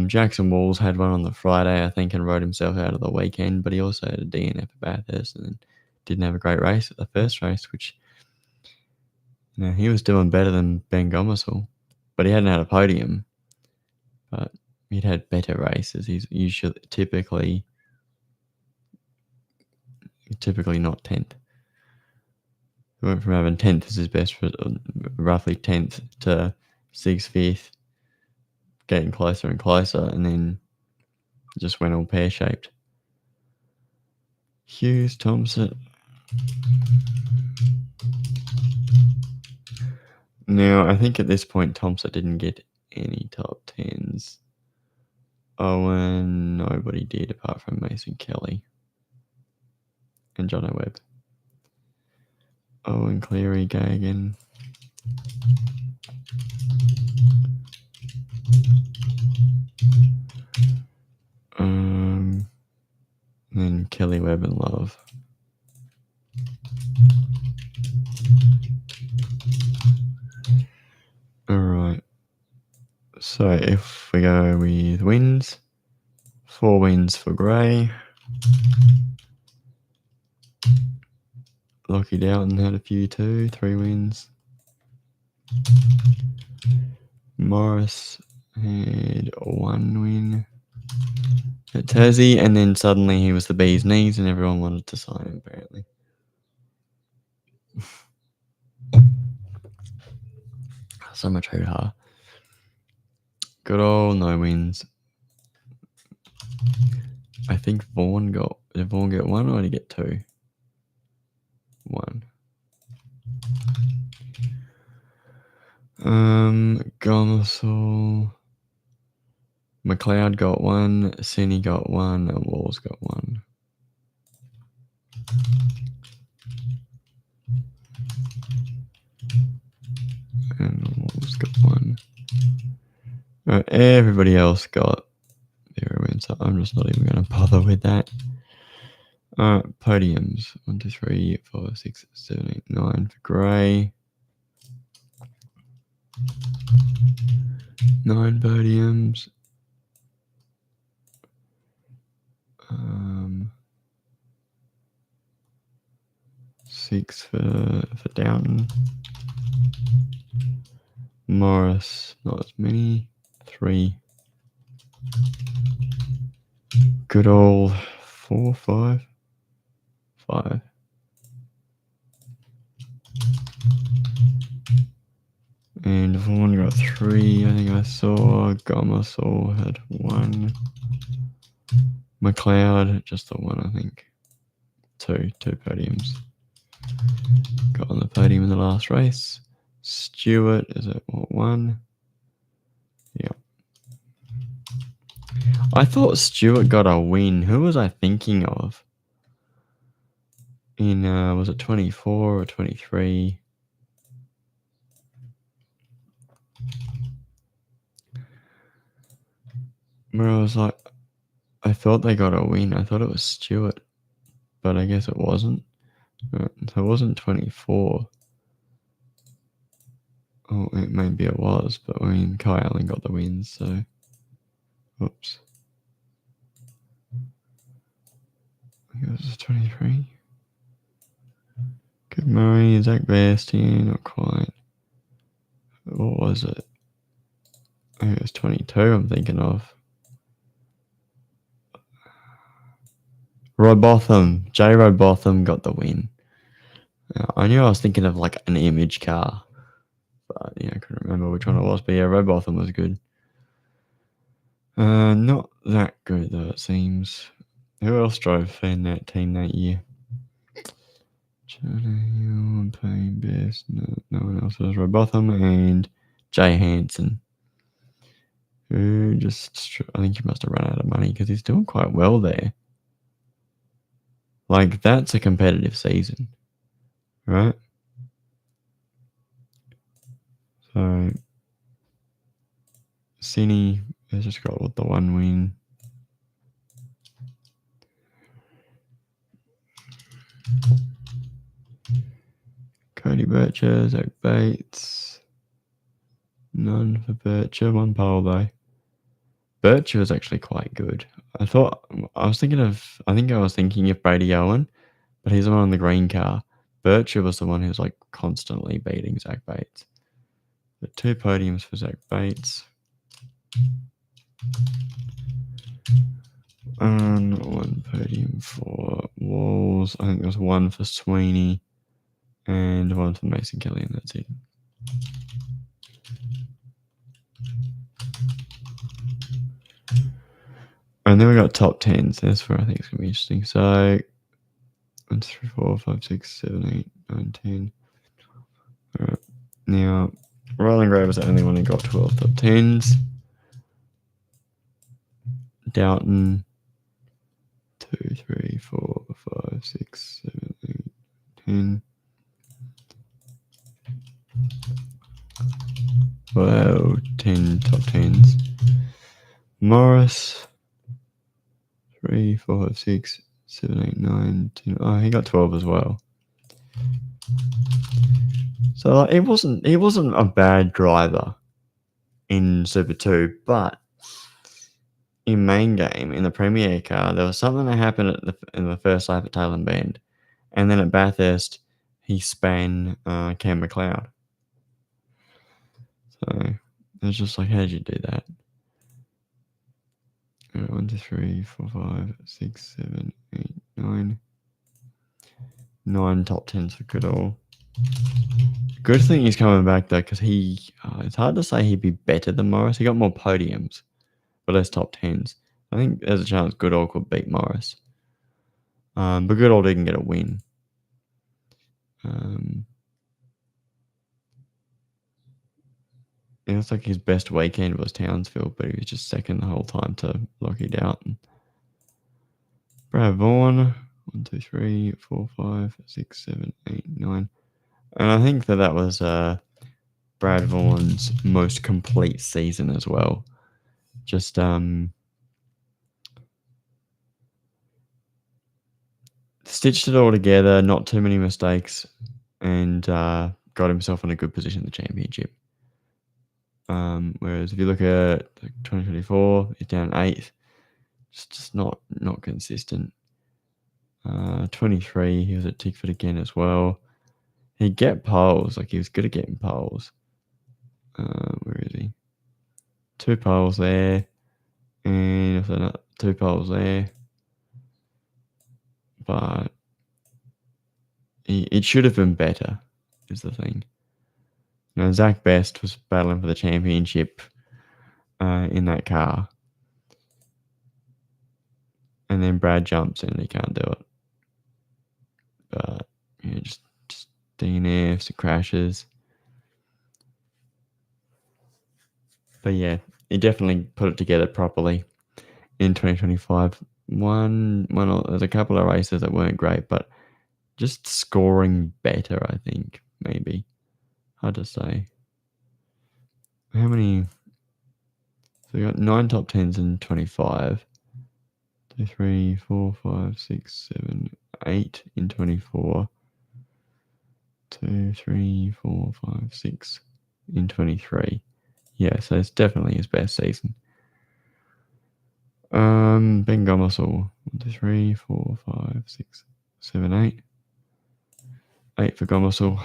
[SPEAKER 1] Jackson Walls had one on the Friday, I think, and rode himself out of the weekend, but he also had a DNF at Bathurst and then didn't have a great race at the first race, which, he was doing better than Ben Gomersall, but he hadn't had a podium. But he'd had better races. He's usually typically not 10th. He went from having 10th as his best, roughly 10th, to 6th, 5th, getting closer and closer, and then just went all pear-shaped. Hughes, Thompson. Now, I think at this point, Thompson didn't get any top 10s. Owen, nobody did apart from Mason Kelly and Jono Webb. Owen, Cleary, Gagan. Then Kelly, Webb, and Love. Alright. So if we go with wins, 4 wins for Gray. Lockie Doughton had a few too, 3 wins. Morris had 1 win at Tassie, and then suddenly he was the bee's knees and everyone wanted to sign him, apparently. So much hoo-ha. Good no wins. I think did Vaughan get 1 or did he get 2? 1. Gomersall. McLeod got 1, Cinny got 1, and Walls got 1. And Walls got 1. Everybody else got 0 wins, so I'm just not even going to bother with that. Podiums. 1, 2, 3, 4, 6, 7, 8, 9 for Gray. 9 podiums. 6 for Downton. Morris, not as many. 3. Good old 4, 5. 5. And Vaughan got 3, I think I saw. Gomersall had 1. McLeod, just the 1, I think. 2 podiums. Got on the podium in the last race. Stewart is at 1? Yeah. I thought Stewart got a win. Who was I thinking of? In, was it 24 or 23? where I was like, I thought they got a win. I thought it was Stewart, but I guess it wasn't. So it wasn't 24. Oh, maybe it was, but I mean, Kai Allen got the win, so. Oops. I think it was 23. Good Murray, Zach Bastian, not quite. What was it? I think it was 22 I'm thinking of. Rodbotham. J. Rodbotham got the win. I knew I was thinking of like an image car, but yeah, I couldn't remember which one it was. But yeah, Rodbotham was good. Not that good though, it seems. Who else drove in that team that year? Hill, Payne Best. No one else was. Rodbotham and Jay Hansen. Who just, I think he must have run out of money because he's doing quite well there. Like, that's a competitive season, right? So, Cine has just got the one win. Cody Bircher, Zach Bates. None for Bircher. One pole though. Bircher was actually quite good. I think I was thinking of Brady Owen, but he's the one on the green car. Bircher was the one who's like constantly beating Zach Bates. The 2 podiums for Zach Bates. And 1 podium for Walls. I think there was 1 for Sweeney and 1 for Mason Kelly, and that's it. And then we got top 10s. That's where I think it's going to be interesting. So 1, 2, 3, 4, 5, 6, 7, 8, 9, 10. All right. Now, Ryland Gray was the only one who got 12 top 10s. Doughton, 2, 3, 4, 5, 6, 7, 8, 10. Wow, 10 top 10s. Morris, 3, 4, 5, 6, 7, 8, 9, 10. Oh, he got 12 as well. So he wasn't a bad driver in Super 2, but in main game, in the Premier car, there was something that happened in the first lap at Tailem Bend. And then at Bathurst, he span Cam McLeod. So it's just like, how did you do that? 1, 2, 3, 4, 5, 6, 7, 8, 9. 9 top 10s for Goodall. Good thing he's coming back though, because it's hard to say he'd be better than Morris. He got more podiums, but less top 10s. I think there's a chance Goodall could beat Morris. But Goodall didn't get a win. It looks like his best weekend was Townsville, but he was just second the whole time to Lockie Doughton. Brad Vaughan, 1, 2, 3, 4, 5, 6, 7, 8, 9. And I think that was Brad Vaughan's most complete season as well. Just stitched it all together, not too many mistakes, and got himself in a good position in the championship. Whereas if you look at 2024, he's down 8th. Just not consistent. 23, he was at Tickford again as well. He'd get poles, like he was good at getting poles. Where is he? 2 poles there, and also 2 poles there. But it should have been better, is the thing. Now, Zach Best was battling for the championship in that car. And then Brad jumps in and he can't do it. But, yeah, just DNFs, crashes. But yeah, he definitely put it together properly in 2025. There's a couple of races that weren't great, but just scoring better, I think, maybe. Hard to say. How many So we got 9 top 10s in 25. 2, 3, 4, 5, 6, 7, 8 in 24. 2, 3, 4, 5, 6 in 23. Yeah, so it's definitely his best season. Ben Gomersall. 1, 2, 3, 4, 5, 6, 7, 8. 8 for Gomersall.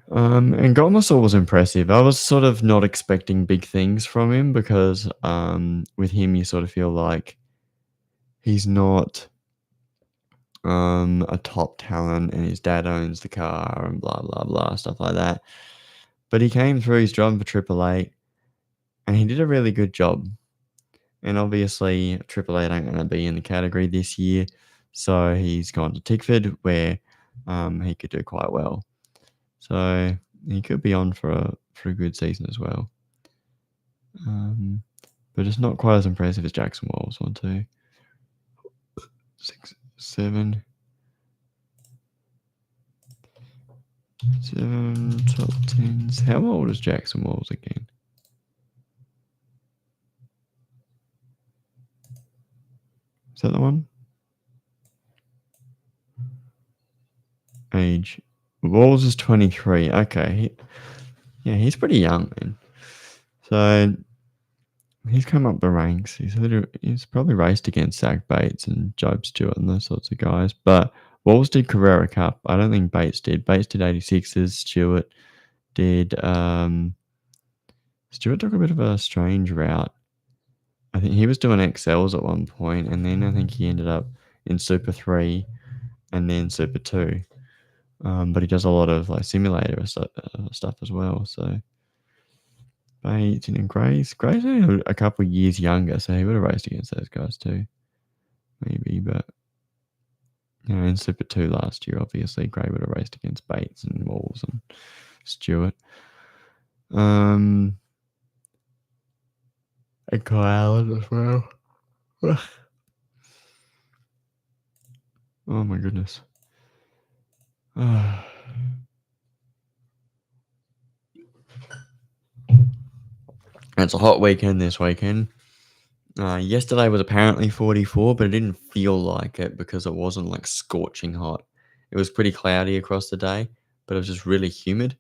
[SPEAKER 1] And Gomersall was impressive. I was sort of not expecting big things from him because with him you sort of feel like he's not a top talent and his dad owns the car and blah blah blah stuff like that. But he came through. He's driving for Triple Eight, and he did a really good job. And obviously, Triple Eight ain't going to be in the category this year, so he's gone to Tickford where he could do quite well. So he could be on for a good season as well. But it's not quite as impressive as Jackson Walls. 1, 2, 6, 7. 7 top 10s. How old is Jackson Walls again? Is that the one? Age. Walls is 23. Okay. He's pretty young, man. So he's come up the ranks. He's probably raced against Zach Bates and Job Stewart and those sorts of guys. But Walls did Carrera Cup. I don't think Bates did. Bates did 86s. Stewart did. Stewart took a bit of a strange route. I think he was doing XLs at one point, and then I think he ended up in Super 3 and then Super 2. But he does a lot of like simulator stuff as well. So Bates and Gray's only a couple of years younger, so he would have raced against those guys too, maybe. But in Super 2 last year, obviously Gray would have raced against Bates and Walls and Stewart. And Kyle Allen as well. Oh my goodness. It's a hot weekend this weekend. Yesterday was apparently 44, but it didn't feel like it because it wasn't like scorching hot. It was pretty cloudy across the day, but it was just really humid.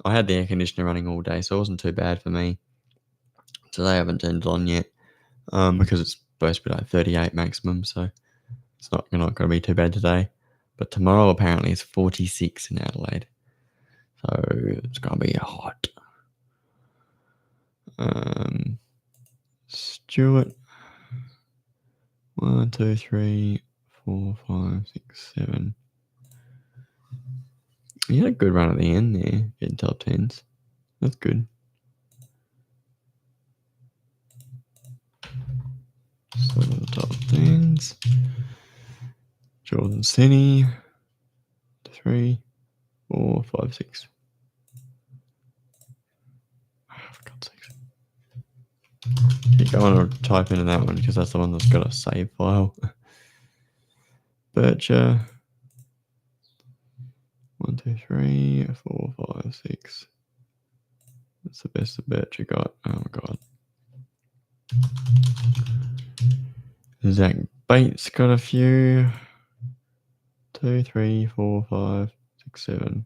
[SPEAKER 1] I had the air conditioner running all day, so it wasn't too bad for me. Today I haven't turned it on yet because it's supposed to be like 38 maximum, so it's not going to be too bad today. But tomorrow apparently it's 46 in Adelaide, so it's going to be hot. Stewart. 1, 2, 3, 4, 5, 6, 7. He had a good run at the end there, getting top 10s. That's good. 7 top 10s. Jordan Senny. 3, 4, 5, 6. For God's sakes. Keep going to type into that one because that's the one that's got a save file. Bircher. 1, 2, 3, 4, 5, 6. That's the best that Bircher got. Oh my god. Zach Bates got a few. 2, 3, 4, 5, 6, 7.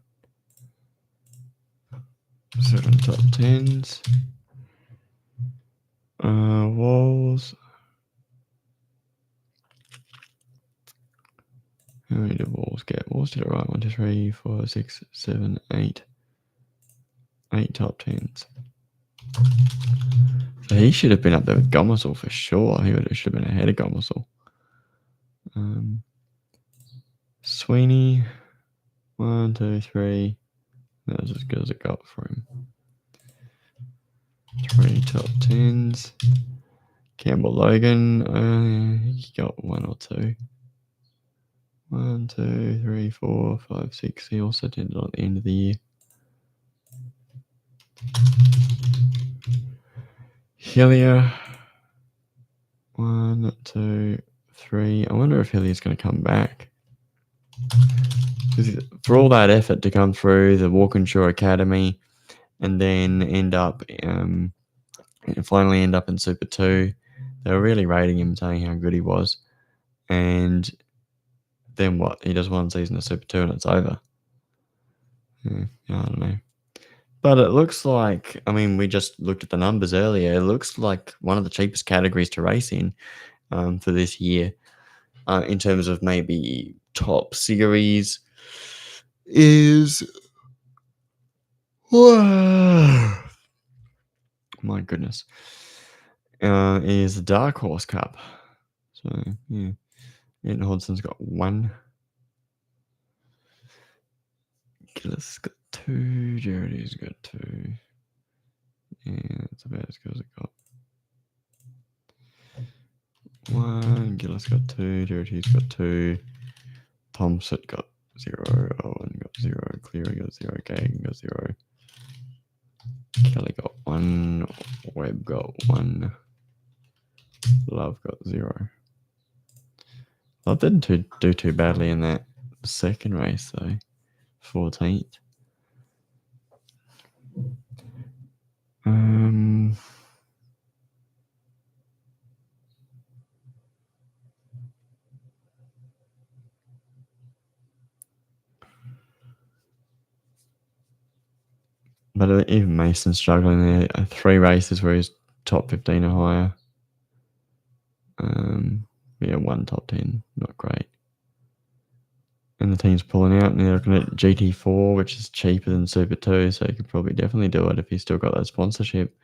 [SPEAKER 1] 7 top 10s. Walls. How many did Walls get? Walls did it right. 1, 2, 3, 4, 6, 7, 8. 8 top 10s. So he should have been up there with Gomersall for sure. He should have been ahead of Gomersall. Sweeney. 1, 2, 3. That was as good as it got for him. 3 top 10s. Campbell Logan. He got 1 or 2. 1, 2, 3, 4, 5, 6. He also did it at the end of the year. Hillier. 1, 2, 3. I wonder if Hillier's going to come back. For all that effort to come through the Walkinshaw Academy and then finally end up in Super 2. They were really rating him, saying how good he was. And then what? He does one season of Super 2 and it's over. Yeah, I don't know. But it looks like, I mean, we just looked at the numbers earlier. It looks like one of the cheapest categories to race in for this year, in terms of maybe top series, is. My goodness. Is the Dark Horse Cup. So, yeah. Ian Hodson's got 1. Gillis got 2. Jeridy's got 2. Yeah, that's about as good as it got. 1. Gillis got 2. Jeridy's got 2. Thompson got 0. Owen got 0. Cleary got 0. Gagan got 0. Kelly got 1. Webb got 1. Love got 0. Love didn't do too badly in that second race, though. 14th. But even Mason's struggling there. 3 races where he's top 15 or higher. Yeah, 1 top 10. Not great. And the team's pulling out, and they're looking at GT4, which is cheaper than Super 2, so he could probably definitely do it if he's still got that sponsorship.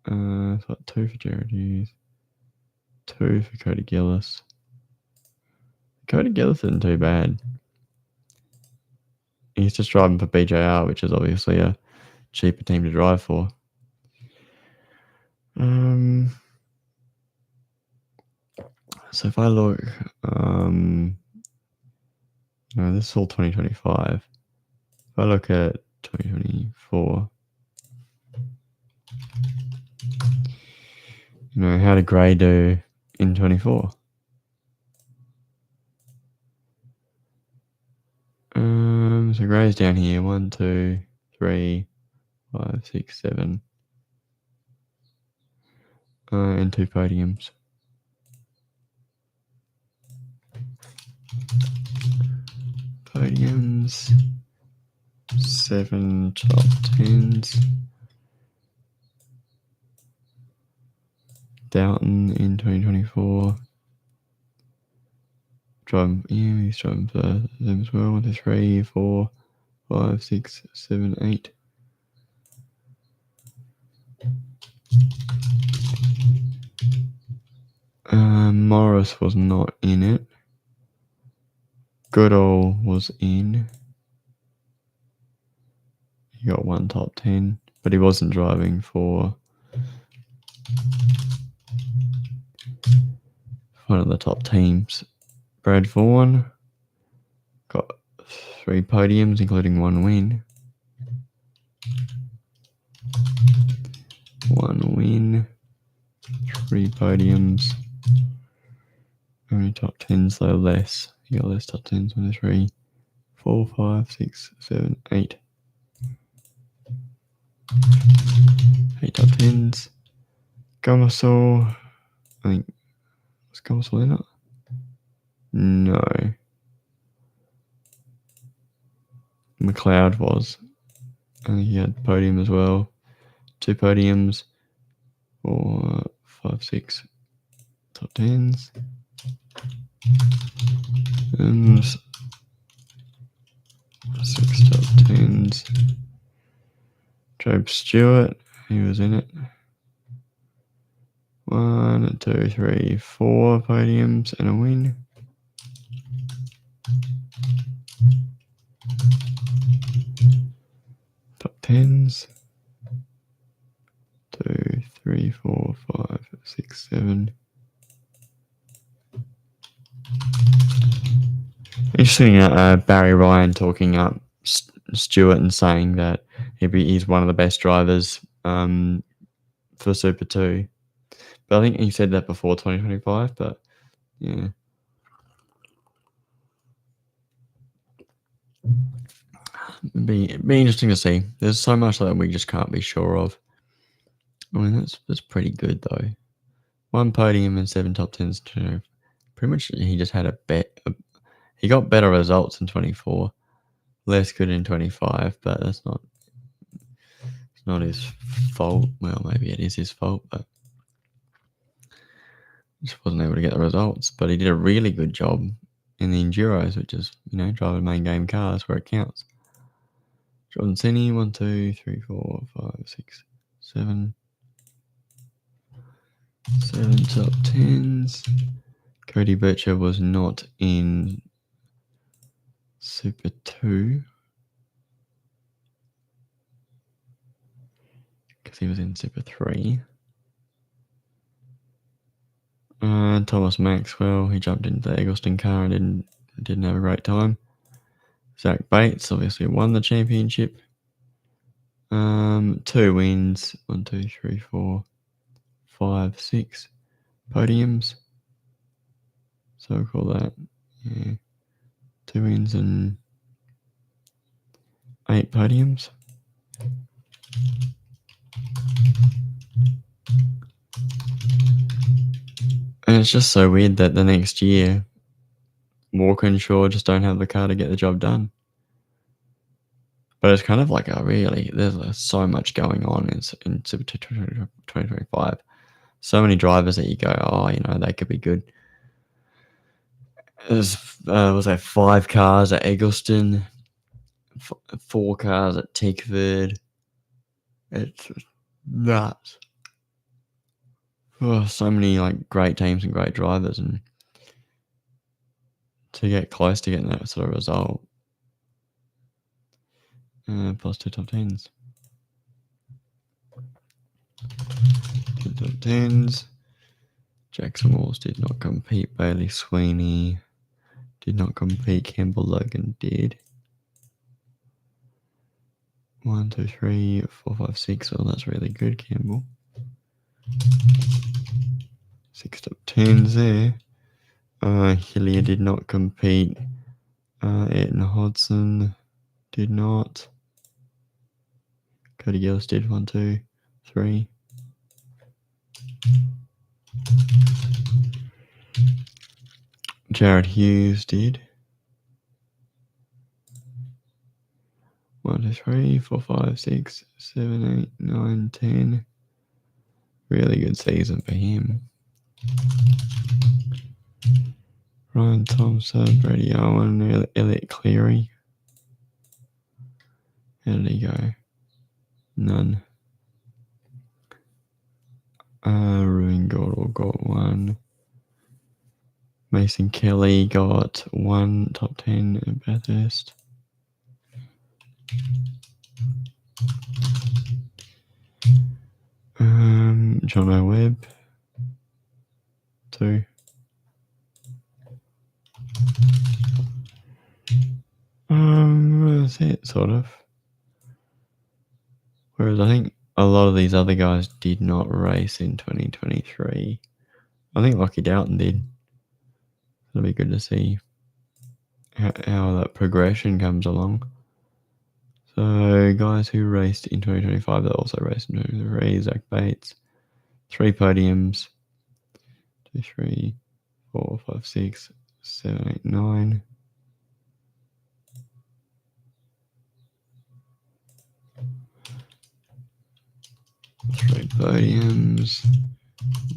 [SPEAKER 1] So 2 for Jared Hughes. 2 for Cody Gillis. Cody Gillis isn't too bad. He's just driving for BJR, which is obviously a cheaper team to drive for. So if I look, no, this is all 2025. If I look at 2024, how did Gray do in 24? So Gray's down here. 1, 2, 3, 5, 6, 7. And 2 podiums. Podiums. 7 top 10s. Downton in 2024. He's driving for them as well. 1, 2, 3, 4, 5, 6, 7, 8. Morris was not in it. Goodall was in. He got 1 top 10, but he wasn't driving for one of the top teams. Brad Vaughan got 3 podiums, including 1 win. 1 win, 3 podiums. How many top 10s though? Less. You got less top 10s. 1, 2, 3, 4, 5, 6, 7, 8. 8 top 10s. Gomersall, I think, was Gomersall in it? No. McLeod was. I think he had podium as well. 2 podiums. 4, 5, 6 top 10s. And 6 top 10s. Job Stewart, he was in it. 1, 2, 3, 4 podiums and a win. Top 10s. 2, 3, 4, 5, 6, 7. Interesting, Barry Ryan talking up Stewart and saying that he's one of the best drivers for Super 2. But I think he said that before 2025, but yeah. It'd be interesting to see. There's so much that we just can't be sure of. I mean, that's pretty good though. 1 podium and 7 top tens. Pretty much, he just had he got better results in 24, less good in 25, but it's not his fault. Well, maybe it is his fault, but just wasn't able to get the results. But he did a really good job in the Enduros, which is, driving main game cars where it counts. Jordan Cini, 1, 2, 3, 4, 5, 6, 7. 7 top tens. Cody Bircher was not in Super 2 because he was in Super 3. Thomas Maxwell, he jumped into the Eggleston car and didn't have a great time. Zach Bates obviously won the championship. 2 wins, 1, 2, 3, 4, 5, 6 podiums. So we'll call that 2 wins and 8 podiums. And it's just so weird that the next year, Walker and Shaw just don't have the car to get the job done. But it's kind of like there's so much going on in Super 2025. So many drivers that you go, they could be good. There's, was there 5 cars at Eggleston, 4 cars at Tickford. It's nuts. Oh, so many great teams and great drivers, and to get close to getting that sort of result, plus 2 top tens. 2 top tens. Jackson Walls did not compete. Bailey Sweeney did not compete. Campbell Logan did. 1, 2, 3, 4, 5, 6. Oh, that's really good, Campbell. 6 top tens there. Hillier did not compete. Ayrton Hodson did not. Cody Gillis did. 1, 2, 3. Jared Hughes did. 1, 2, 3, 4, 5, 6, 7, 8, 9, 10. Really good season for him. Ryan Thompson, Brady Owen, Elliot Cleary. How did he go? None. Ruin Gordell got 1. Mason Kelly got 1 top 10 at Bathurst. John O. Webb, 2. That's it, sort of. Whereas I think a lot of these other guys did not race in 2023. I think Lockie Doughton did. It'll be good to see how that progression comes along. So guys who raced in 2025 that also raced in 2023, Zach Bates, 3 podiums, 2, 3, 4, 5, 6, 7, 8, 9. Three podiums,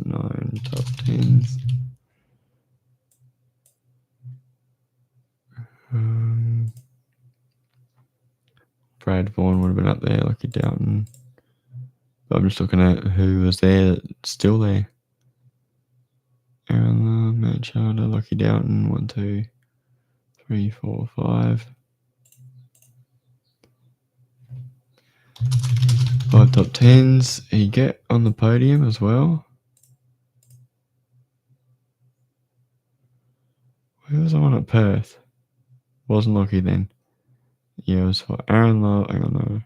[SPEAKER 1] 9 top 10s. Brad Vaughan would have been up there, Lucky Doughton. But I'm just looking at who was there, still there. Aaron Lam, Matt Charter, Lucky Doughton, 1, 2, 3, 4, 5. 5 top 10s. He get on the podium as well. Where was I on at Perth? Wasn't lucky then. Yeah, it was for Aaron Lowe. Hang on, no.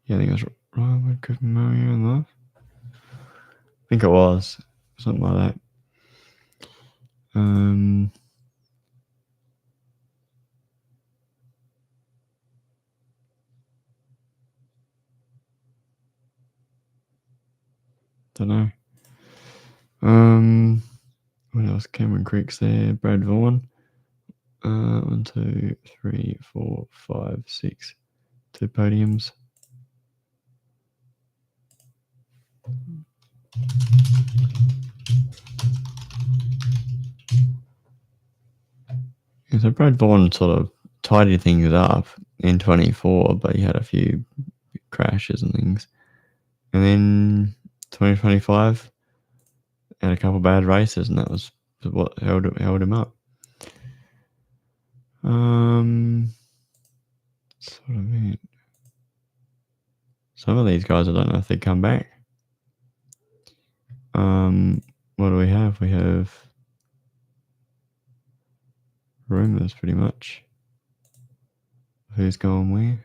[SPEAKER 1] Yeah, I think it was Ryan Woodcliff and Aaron Lowe. I think it was. Something like that. Cameron Crick's there. Brad Vaughan. 1, 2, 3, 4, 5, 6. 2 podiums. Yeah, so Brad Vaughan sort of tidied things up in 24, but he had a few crashes and things. And then 2025 had a couple bad races, and that was what held him up. Sort of it. Some of these guys, I don't know if they come back. What do we have? We have rumours, pretty much. Who's going where?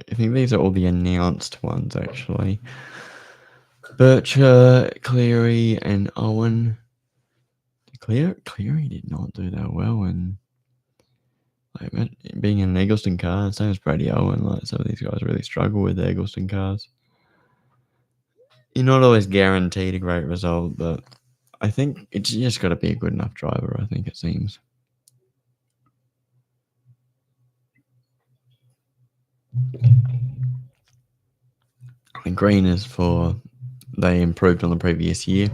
[SPEAKER 1] I think these are all the announced ones, actually. Bircher, Cleary, and Owen. Cleary did not do that well, and like being in an Eggleston car, same as Brady Owen. Like some of these guys really struggle with the Eggleston cars. You're not always guaranteed a great result, but I think it's just got to be a good enough driver. I think it seems. And green is for they improved on the previous year.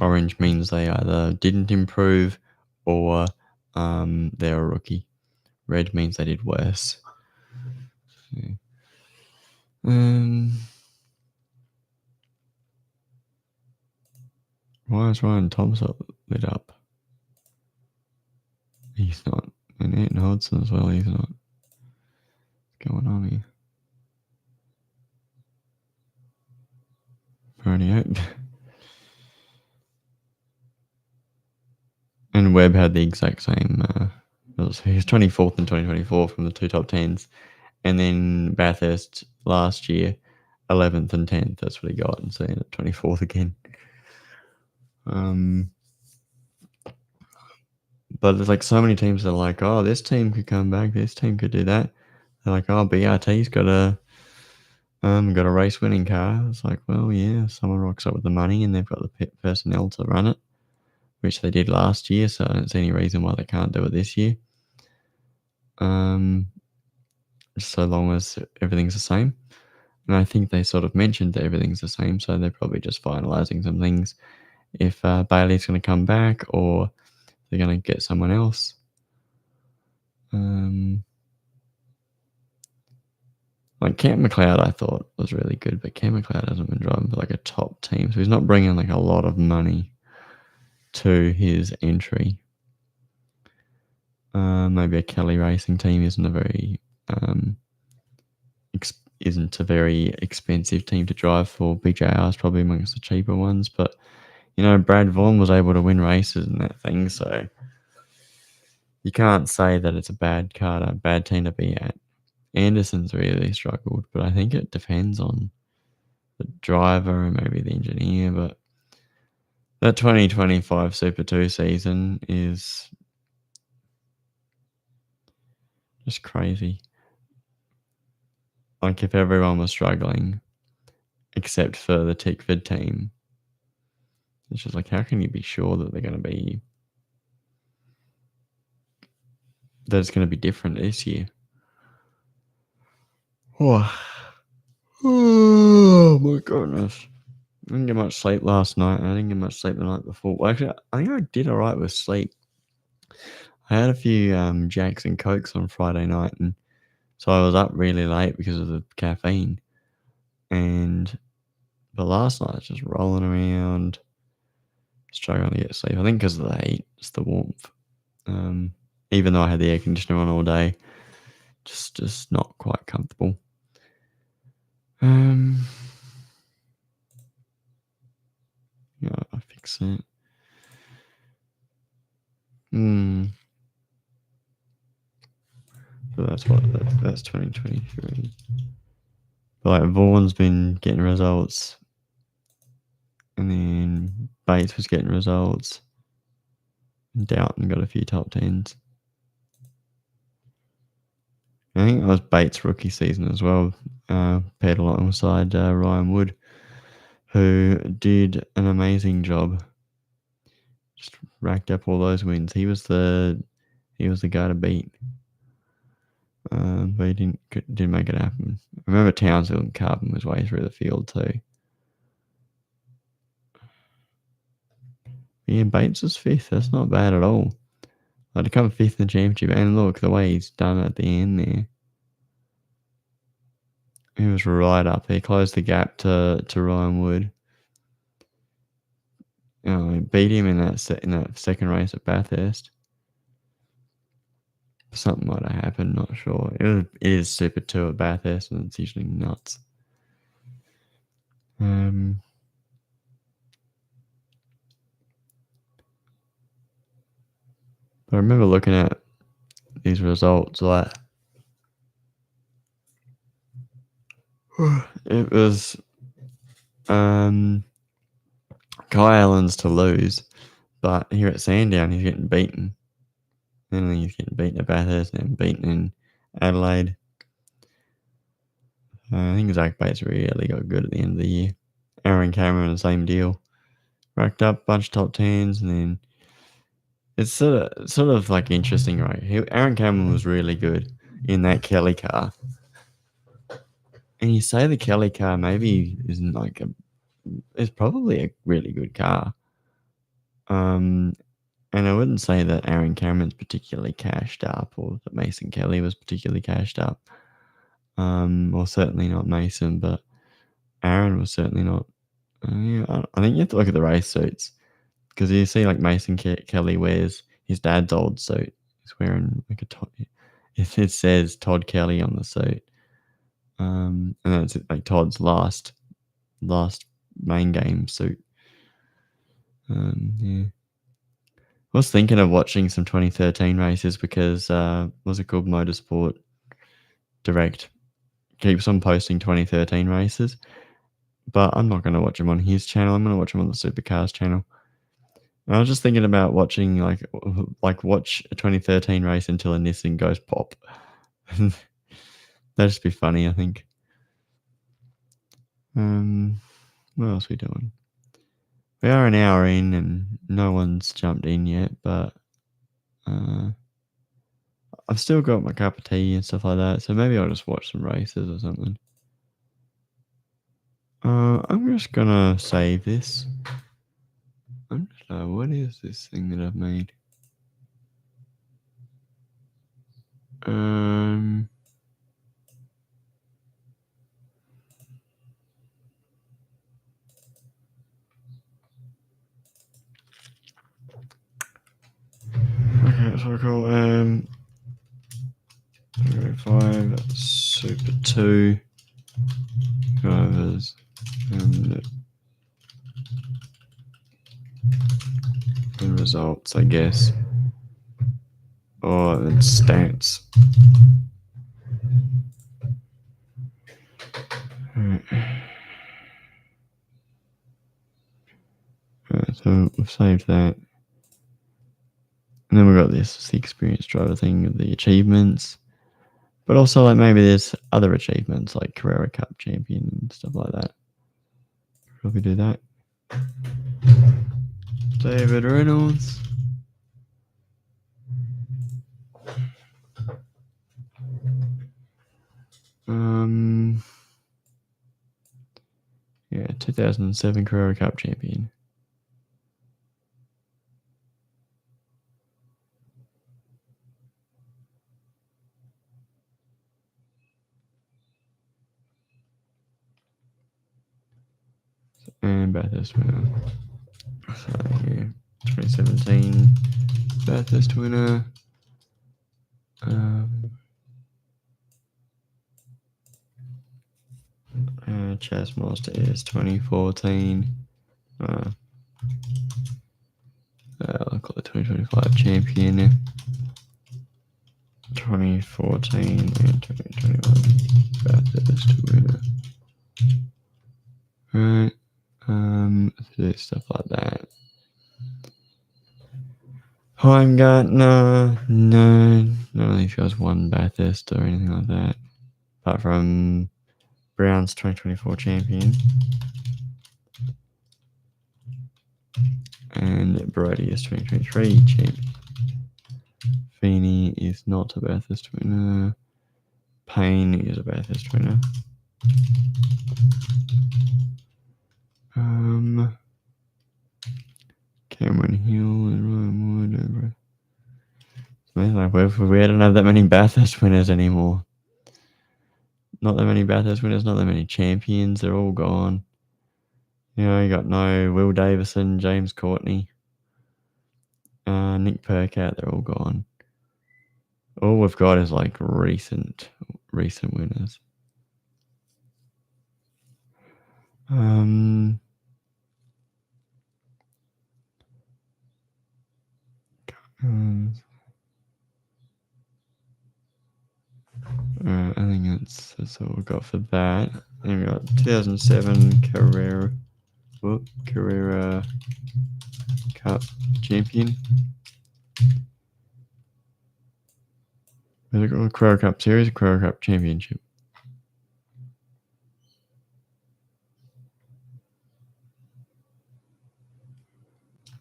[SPEAKER 1] Orange means they either didn't improve or they're a rookie. Red means they did worse. Why is Ryan Thompson lit up? He's not. And Anton Hodson as well, he's not. What's going on here? Radio. And Webb had the exact same. He was 24th in 2024 from the 2 top 10s. And then Bathurst last year, 11th and 10th. That's what he got. And so he ended up 24th again. But there's like so many teams that are like, oh, this team could come back. This team could do that. They're like, oh, BRT's got a race winning car. It's like, well, yeah, someone rocks up with the money and they've got the personnel to run it, which they did last year. So I don't see any reason why they can't do it this year. So long as everything's the same. And I think they sort of mentioned that everything's the same. So they're probably just finalising some things. If Bailey's going to come back or they're going to get someone else. Like Cam McLeod, I thought was really good, but Cam McLeod hasn't been driving for like a top team, so he's not bringing like a lot of money to his entry. Maybe a Kelly Racing team isn't a very expensive team to drive for. BJR is probably amongst the cheaper ones, but you know Brad Vaughan was able to win races and that thing, so you can't say that it's a bad team to be at. Anderson's really struggled, but I think it depends on the driver and maybe the engineer. But that 2025 Super 2 season is just crazy. Like if everyone was struggling except for the Tickford team, it's just like, how can you be sure that they're going to be that it's going to be different this year? Oh my goodness. I didn't get much sleep last night. I didn't get much sleep the night before. Well, actually, I think I did all right with sleep. I had a few Jacks and Cokes on Friday night, and so I was up really late because of the caffeine. But last night I was just rolling around, struggling to get sleep. I think because of the heat, it's the warmth. Even though I had the air conditioner on all day, just not quite comfortable. Yeah, I fix it. So that's 2023. But like Vaughan's been getting results, and then Bates was getting results, and Doughton got a few top 10s. I think it was Bates' rookie season as well. Paired alongside Ryan Wood, who did an amazing job. Just racked up all those wins. He was the guy to beat. But he didn't make it happen. I remember Townsville and Carbon was way through the field too. Yeah, Bates was fifth. That's not bad at all. Like to come fifth in the championship, and look the way he's done at the end there. He was right up there, closed the gap to Ryan Wood. Beat him in that second race at Bathurst. Something might have happened, not sure. It is Super 2 at Bathurst, and it's usually nuts. But I remember looking at these results, like it was Kai Allen's to lose, but here at Sandown he's getting beaten. And then he's getting beaten at Bathurst and beaten in Adelaide. I think Zach Bates really got good at the end of the year. Aaron Cameron, the same deal. Racked up a bunch of top 10s, and then it's sort of like interesting, right? Aaron Cameron was really good in that Kelly car. And you say the Kelly car maybe isn't like it's probably a really good car. And I wouldn't say that Aaron Cameron's particularly cashed up, or that Mason Kelly was particularly cashed up. Or certainly not Mason, but Aaron was certainly not. I think you have to look at the race suits, because you see like Mason Kelly wears his dad's old suit. He's wearing like it says Todd Kelly on the suit. And that's like Todd's last main game suit. Yeah. I was thinking of watching some 2013 races because what's it called? Motorsport Direct keeps on posting 2013 races, but I'm not going to watch them on his channel. I'm going to watch them on the Supercars channel. And I was just thinking about watching watch a 2013 race until a Nissan goes pop. That'd just be funny, I think. What else are we doing? We are an hour in and no one's jumped in yet, but I've still got my cup of tea and stuff like that, so maybe I'll just watch some races or something. I'm just gonna save this. What is this thing that I've made? Okay, that's what I call 05 Super 2 drivers and results, I guess. Or it's stats. Alright, so we've saved that. And then we've got this, the experienced driver thing, the achievements. But also, like, maybe there's other achievements, like Carrera Cup champion and stuff like that. Probably do that. David Reynolds. Yeah, 2007 Carrera Cup champion. And Bathurst winner. So yeah, 2017 Bathurst winner. Chas Master is 2014. I'll call it 2025 champion. 2014 and 2021 Bathurst winner. Right. Stuff like that. Heimgartner, no, None of these guys won Bathurst or anything like that, apart from Brown's 2024 champion and Brody is 2023 champion. Feeney is not a Bathurst winner. Payne is a Bathurst winner. Cameron Hill and Ryan Wood. We don't have that many Bathurst winners anymore. Not that many Bathurst winners, not that many champions. They're all gone. You know, you got no Will Davison, James Courtney, Nick Percat. They're all gone. All we've got is like recent winners. I think that's all we've got for that. Then we got 2007 Carrera Cup champion. Is it Carrera Cup Series or Carrera Cup Championship?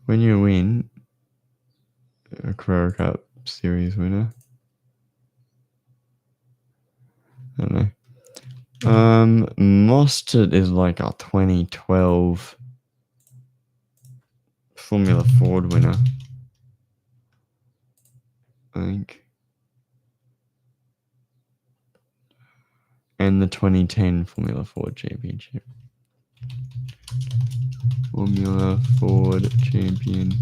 [SPEAKER 1] When you win a Carrera Cup Series winner, I don't know. Mostert is like a 2012 Formula Ford winner, I think. And the 2010 Formula Ford Championship. Formula Ford champion.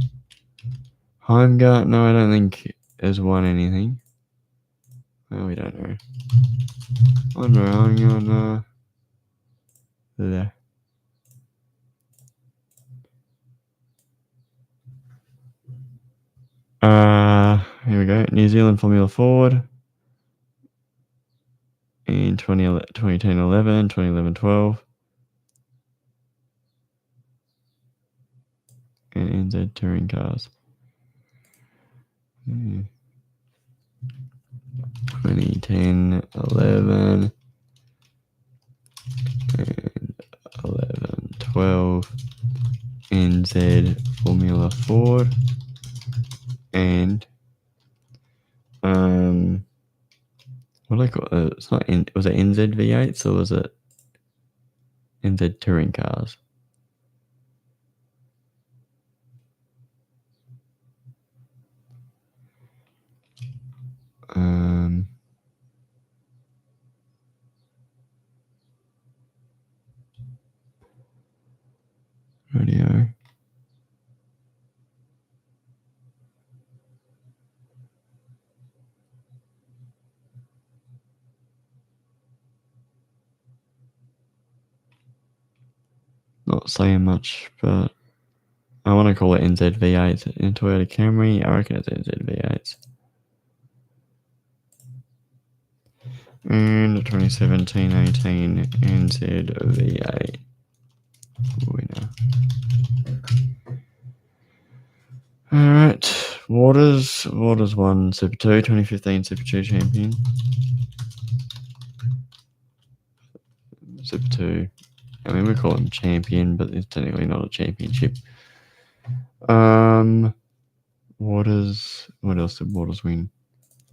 [SPEAKER 1] Heimgart, no, I don't think has won anything. Well, we don't know. There. Here we go. New Zealand Formula Ford in 2010 11, 2011 12. And NZ Touring Cars. 2010 11 and 11 12. NZ Formula Ford. And what do I call it? It's not was it NZ V8s or was it NZ Touring Cars? Radio. Not saying much, but I want to call it NZ V8s in Toyota Camry. I reckon it's NZ V8s. And 2017-18 NZ V8 winner. Alright, Waters won Super 2, 2015 Super 2 champion. Super 2. I mean, we call him champion, but it's technically not a championship. Waters, what else did Waters win?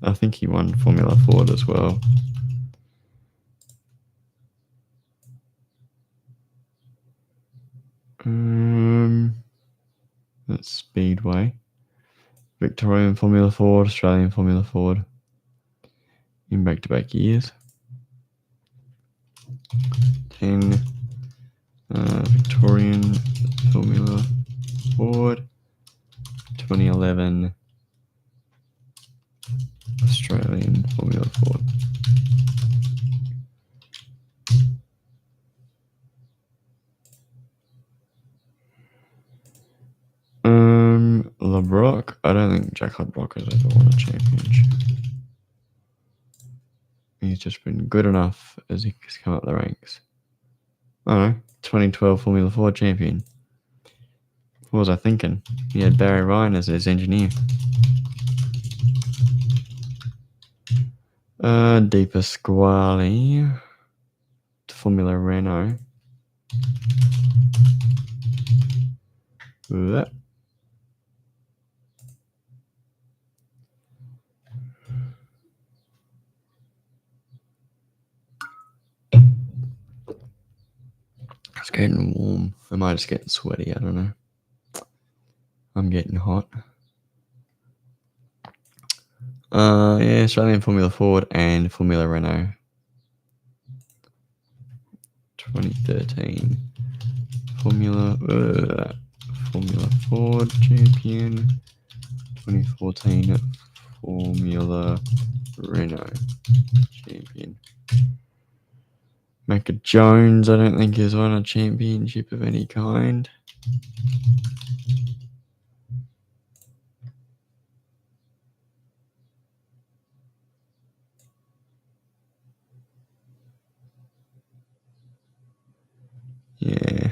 [SPEAKER 1] I think he won Formula Ford as well. That's Speedway. Victorian Formula Ford, Australian Formula Ford. In back-to-back years. 10 Victorian Formula Ford. 2011 Australian Formula Ford. LeBrock. I don't think Jack LeBrock has ever won a championship. He's just been good enough as he's come up the ranks. I don't know. 2012 Formula Ford champion. What was I thinking? He had Barry Ryan as his engineer. Di Pasquale to Formula Renault. That. It's getting warm. Am I just getting sweaty? I don't know. I'm getting hot. Yeah, Australian Formula Ford and Formula Renault. 2013 Formula Ford champion. 2014 Formula Renault champion. Macca Jones, I don't think has won a championship of any kind. Yeah.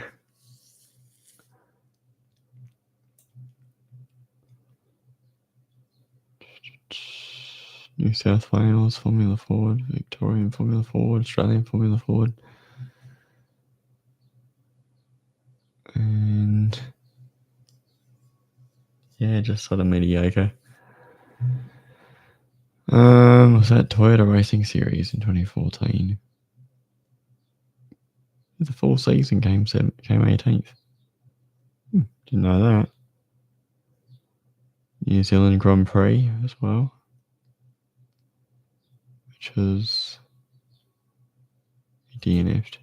[SPEAKER 1] New South Wales Formula Ford, Victorian Formula Ford, Australian Formula Ford. And yeah, just sort of mediocre. Was that Toyota Racing Series in 2014? The full season came 18th. Didn't know that. New Zealand Grand Prix as well, which was DNF'd.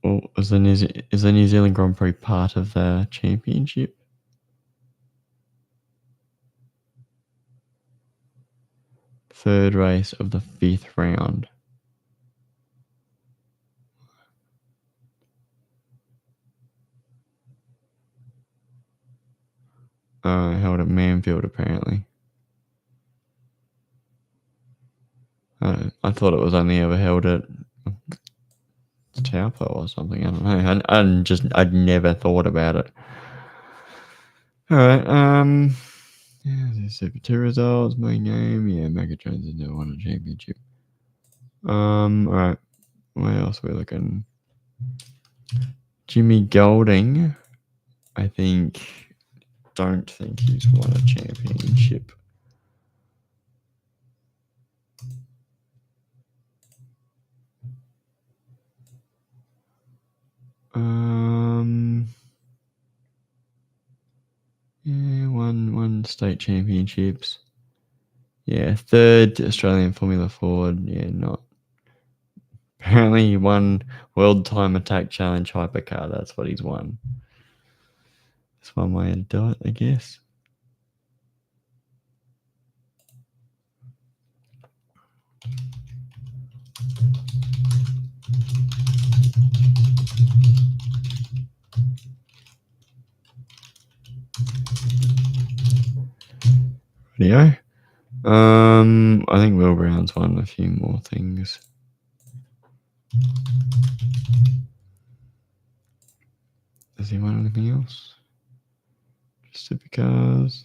[SPEAKER 1] Well, is the New Zealand Grand Prix part of the championship? Third race of the 5th round. Held at Manfield apparently. I thought it was only ever held at Taupo or something. I don't know. I'd never thought about it. All right. Yeah, there's Super 2 results. My name. Yeah, Macca Jones has never won a championship. All right. Where else are we looking? Jimmy Golding. Don't think he's won a championship. Yeah, won state championships. Yeah, 3rd Australian Formula Ford. Yeah, not. Apparently he won World Time Attack Challenge Hypercar. That's what he's won. That's one way to do it, I guess. Video. I think Will Brown's won a few more things. Has he won anything else? Just Supercars.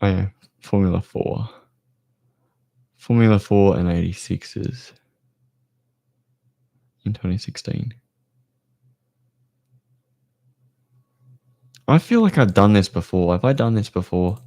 [SPEAKER 1] Oh yeah, Formula 4. Formula 4 and 86s in 2016. I feel like I've done this before. Have I done this before?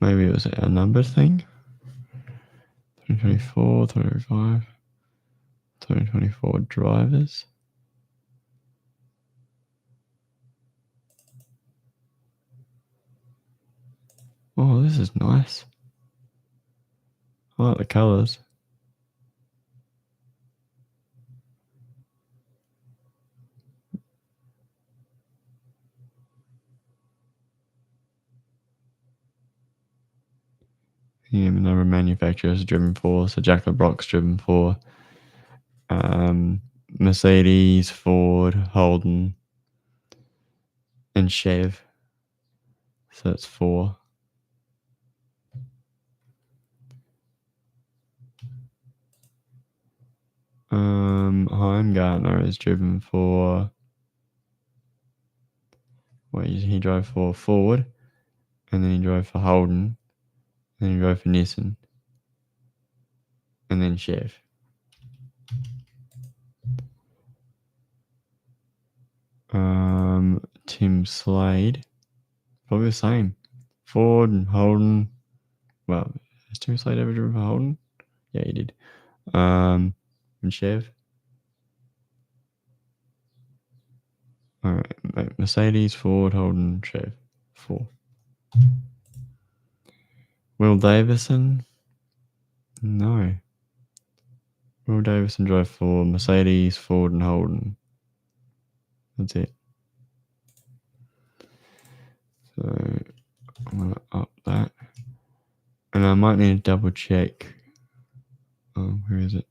[SPEAKER 1] Maybe it was a number thing. 2024, 2025, 2024 drivers. Oh, this is nice. I like the colours. number of manufacturers driven for. So Jack LeBrock's driven for Mercedes, Ford, Holden, and Chev. So that's 4. Heimgartner is driven for. He drove for Ford, and then he drove for Holden, and then he drove for Nissan, and then Chev. Tim Slade, probably the same. Ford and Holden. Well, has Tim Slade ever driven for Holden? Yeah, he did. And Chev. All right, Mercedes, Ford, Holden, Chev. 4. Will Davison? No. Will Davison drove for Mercedes, Ford, and Holden. That's it. So I'm going to up that. And I might need to double check. Oh, where is it?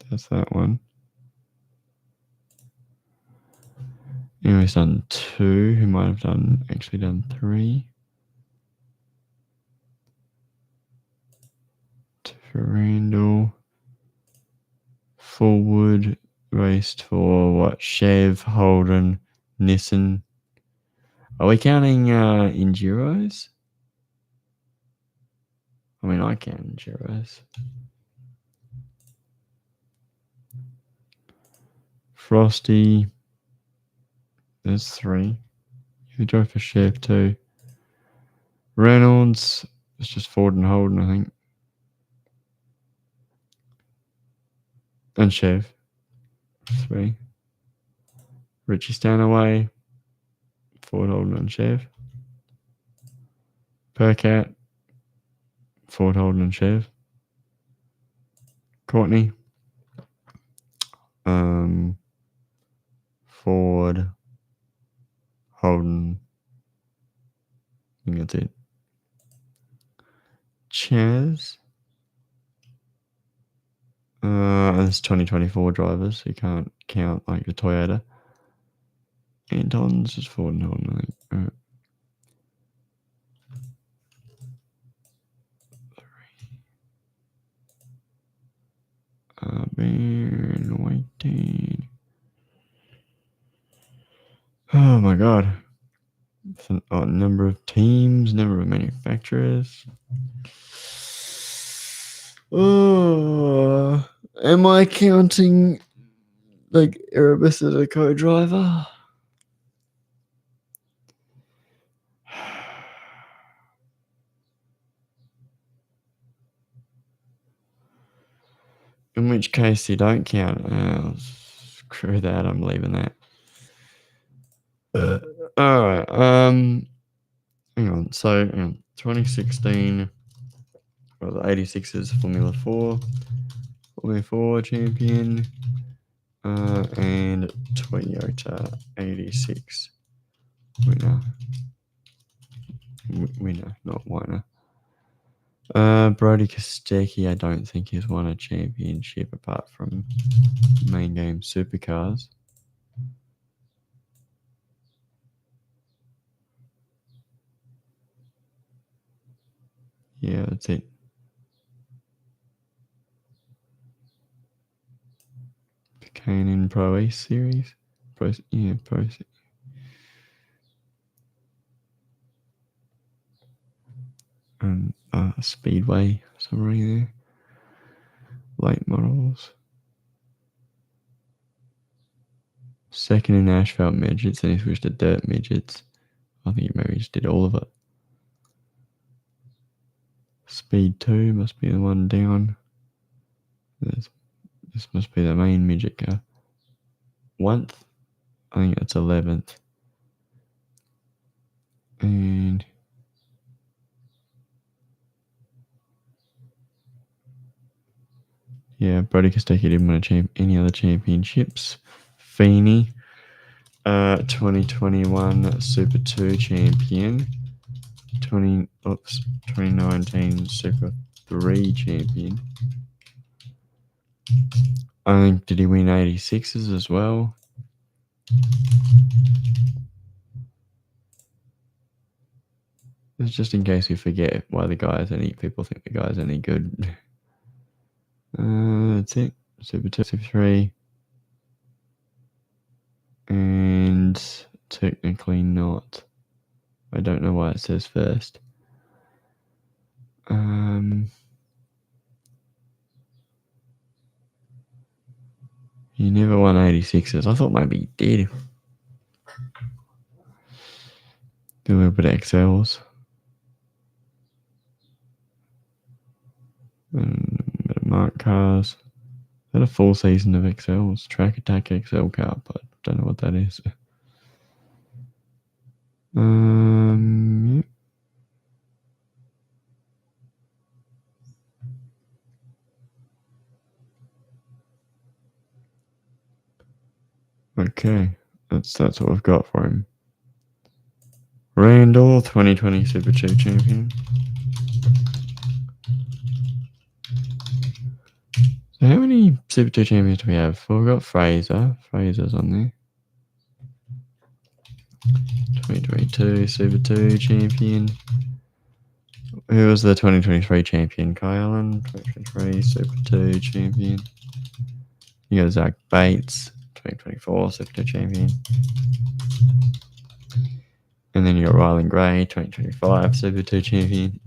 [SPEAKER 1] That's that one. Anyways, done 2. Who might have actually done 3. Randall. Forward raced for what? Chev, Holden, Nissan. Are we counting Enduros? I mean, I count Enduros. Frosty. There's 3. He drove for Chev too. Reynolds. It's just Ford and Holden, I think. And Chev. 3. Richie Stanaway. Ford, Holden, and Chev. Percat. Ford, Holden, and Chev. Courtney. Ford, Holden. I think that's it. Chaz. It's 2024 drivers, so you can't count like the Toyota. Anton's just Ford and Holden, I think. Been waiting. Oh my god. It's an odd number of teams, number of manufacturers. Oh, am I counting like Erebus as a co-driver? In which case you don't count. Screw that, I'm leaving that. Alright, hang on. So 2016 was the 86's Formula 4 champion. And Toyota 86 winner, not winner. Brody Kostecki, I don't think he's won a championship apart from main game supercars. Yeah, that's it. Buchanan Pro Ace Series. Pro. And Speedway summary there. Late models. Second in asphalt midgets, and he switched to dirt midgets. I think he maybe just did all of it. Speed 2 must be the one down. This must be the main midget car. 1th, I think it's 11th. And yeah, Brody Kostecki didn't win any other championships. Feeney, 2021 Super 2 champion. 2019 Super 3 champion. I think, did he win 86s as well? It's just in case we forget why people think the guy's any good. That's it. Super 2, Super 3. And technically not. I don't know why it says first. He never won 86s. I thought maybe he did. Do a little bit of XLs. And a bit of Mark cars. Had a full season of XLs. Track Attack XL car, but don't know what that is. Yeah. Okay, that's what we've got for him. Randall, 2020 Super 2 champion. So how many Super 2 champions do we have? Well, we've got Fraser. Fraser's on there. 2022 Super 2 champion. Who was the 2023 champion? Kai Allen, 2023 Super 2 champion. You got Zach Bates, 2024 Super 2 champion. And then you got Rylan Gray, 2025 Super 2 champion.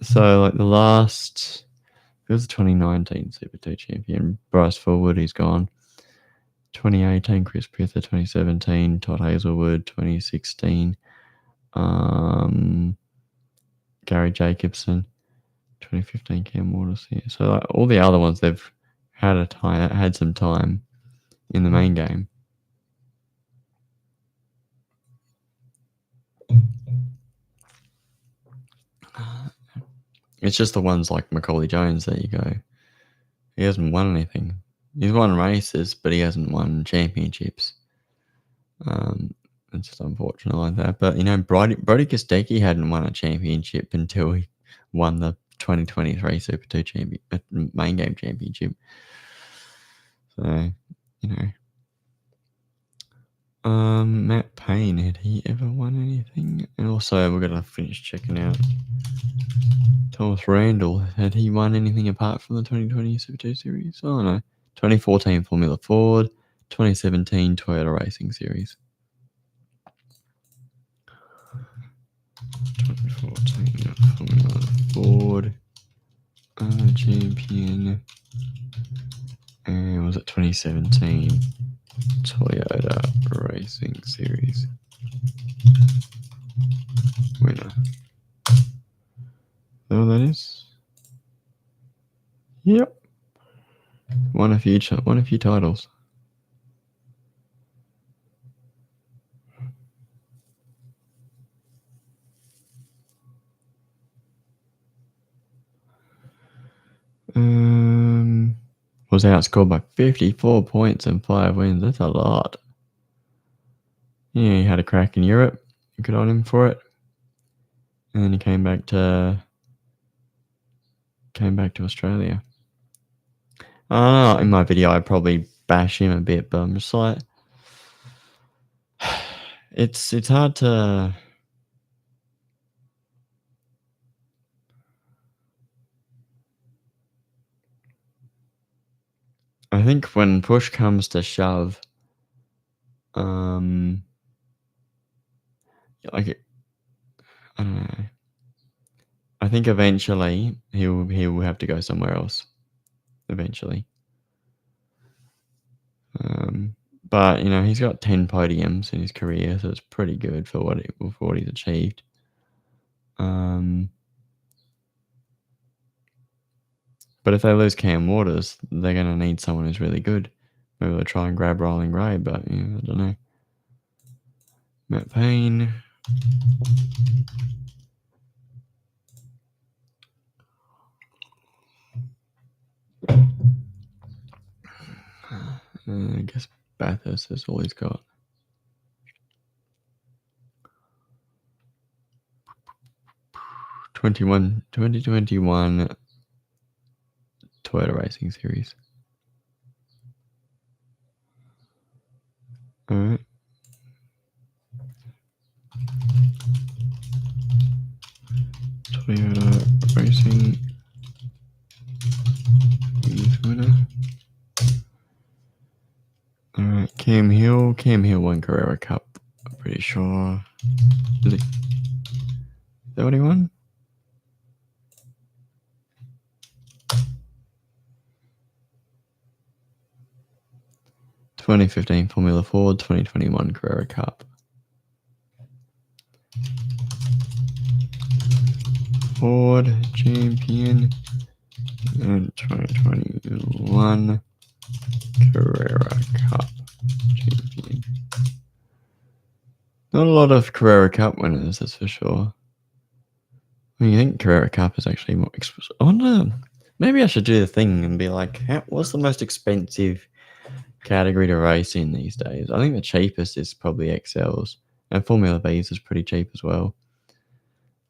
[SPEAKER 1] So, like, the last, it was the 2019 Super 2 champion. Bryce Fullwood, he's gone. 2018 Chris Prither, 2017 Todd Hazelwood, 2016 Gary Jacobson, 2015 Cam Waters here. So, like, all the other ones, they've had some time in the main game. It's just the ones like Macaulay Jones that you go, he hasn't won anything. He's won races, but he hasn't won championships. It's just unfortunate like that. But, you know, Brody Kostecki hadn't won a championship until he won the 2023 Super 2 main game championship. So, you know. Matt Payne, had he ever won anything? And also, we're going to finish checking out Thomas Randall. Had he won anything apart from the 2020 Super 2 Series? Oh, no. 2014 Formula Ford, 2017 Toyota Racing Series. 2014 Formula Ford champion. And was it 2017 Toyota Racing Series winner? Oh, that is. Yep. Won a few titles. Was outscored by 54 points and 5 wins. That's a lot. Yeah, he had a crack in Europe. Good on him for it. And then he came back to Australia. I don't know, in my video I probably bash him a bit, but I'm just like, it's hard to. I think when push comes to shove, like, I don't know. I think eventually he will have to go somewhere else. Eventually. But, you know, he's got 10 podiums in his career, so it's pretty good for what he's achieved. But if they lose Cam Waters, they're going to need someone who's really good. Maybe they'll try and grab Rolling Gray, but, you know, I don't know. Matt Payne. I guess Bathurst is all he's got. 2021 Toyota Racing Series. Alright. Toyota Racing winner. Alright, Cam Hill. Cam Hill won Carrera Cup. I'm pretty sure. Is that what he won? (2015) Formula Ford, 2021 Carrera Cup. Ford champion and 2021 Carrera Cup champion. Not a lot of Carrera Cup winners, that's for sure. I mean, I think Carrera Cup is actually more expensive. I wonder, maybe I should do the thing and be like, what's the most expensive category to race in these days? I think the cheapest is probably XLs, and Formula V's is pretty cheap as well.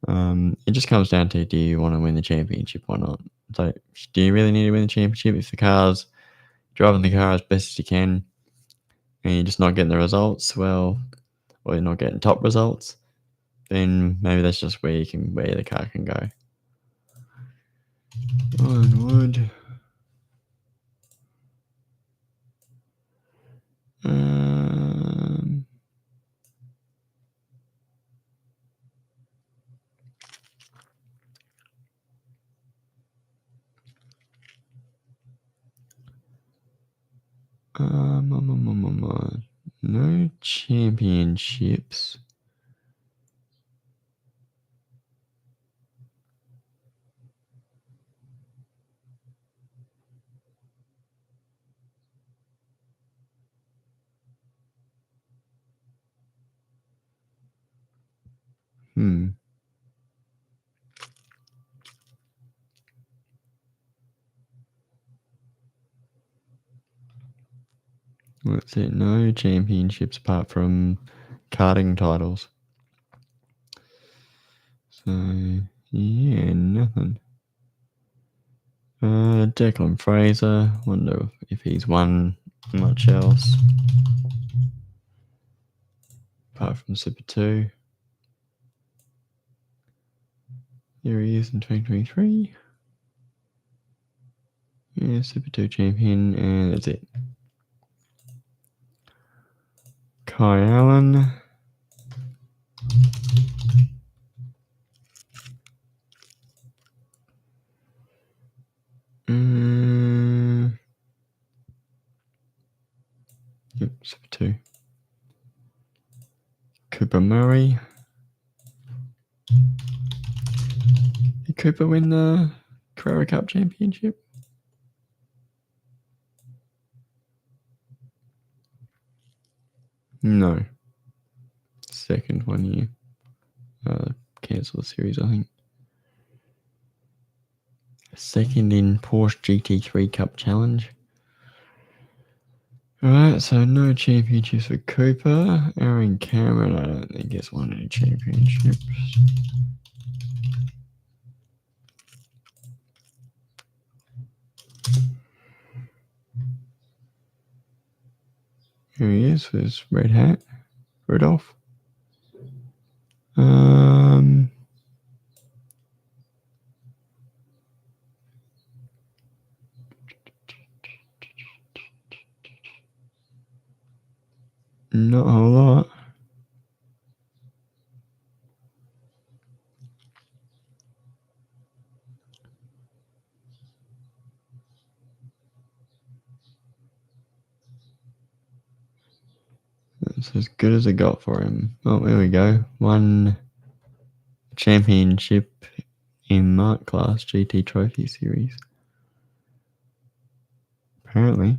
[SPEAKER 1] It just comes down to, do you want to win the championship or not? So, do you really need to win the championship? If the car's driving the car as best as you can, and you're just not getting the results, well, or you're not getting top results, then maybe that's just where the car can go. Onward. No championships. That's it. No championships apart from karting titles. So, yeah, nothing. Declan Fraser. Wonder if he's won much else apart from Super 2. Here he is in 2023. Yeah, Super 2 champion, and that's it. Kai Allen. Yep, Super 2. Cooper Murray. Did Cooper win the Carrera Cup Championship? No. Second 1 year. Cancel the series, I think. Second in Porsche GT3 Cup Challenge. Alright, so no championships for Cooper. Aaron Cameron, I don't think has won any championships. Here he is with his red hat. Rudolph. Not a whole lot. That's as good as it got for him. Oh, there we go. Won championship in Mark Class GT Trophy Series. Apparently.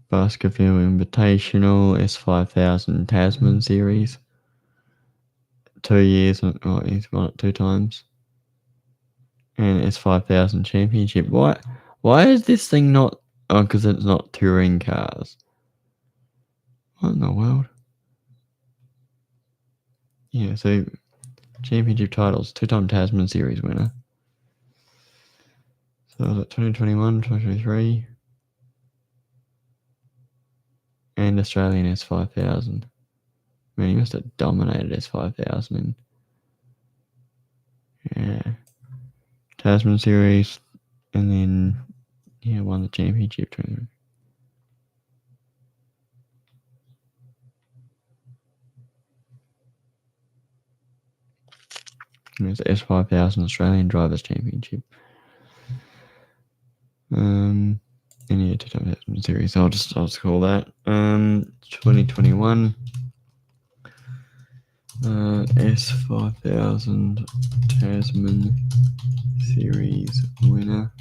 [SPEAKER 1] Baskerville Invitational S5000 Tasman Series. 2 years. Oh, he's won it 2 times. And S5000 Championship. Why is this thing not... Oh, because it's not touring cars. What in the world? Yeah, so championship titles, 2-time Tasman Series winner. So was it 2021, 2023, and Australian S5000. Man, he must have dominated S5000. Yeah, Tasman Series, and then won the championship tournament. And it's the S5000 Australian Drivers Championship. And 2-time Tasman Series. I'll just call that 2021 S5000 Tasman Series winner.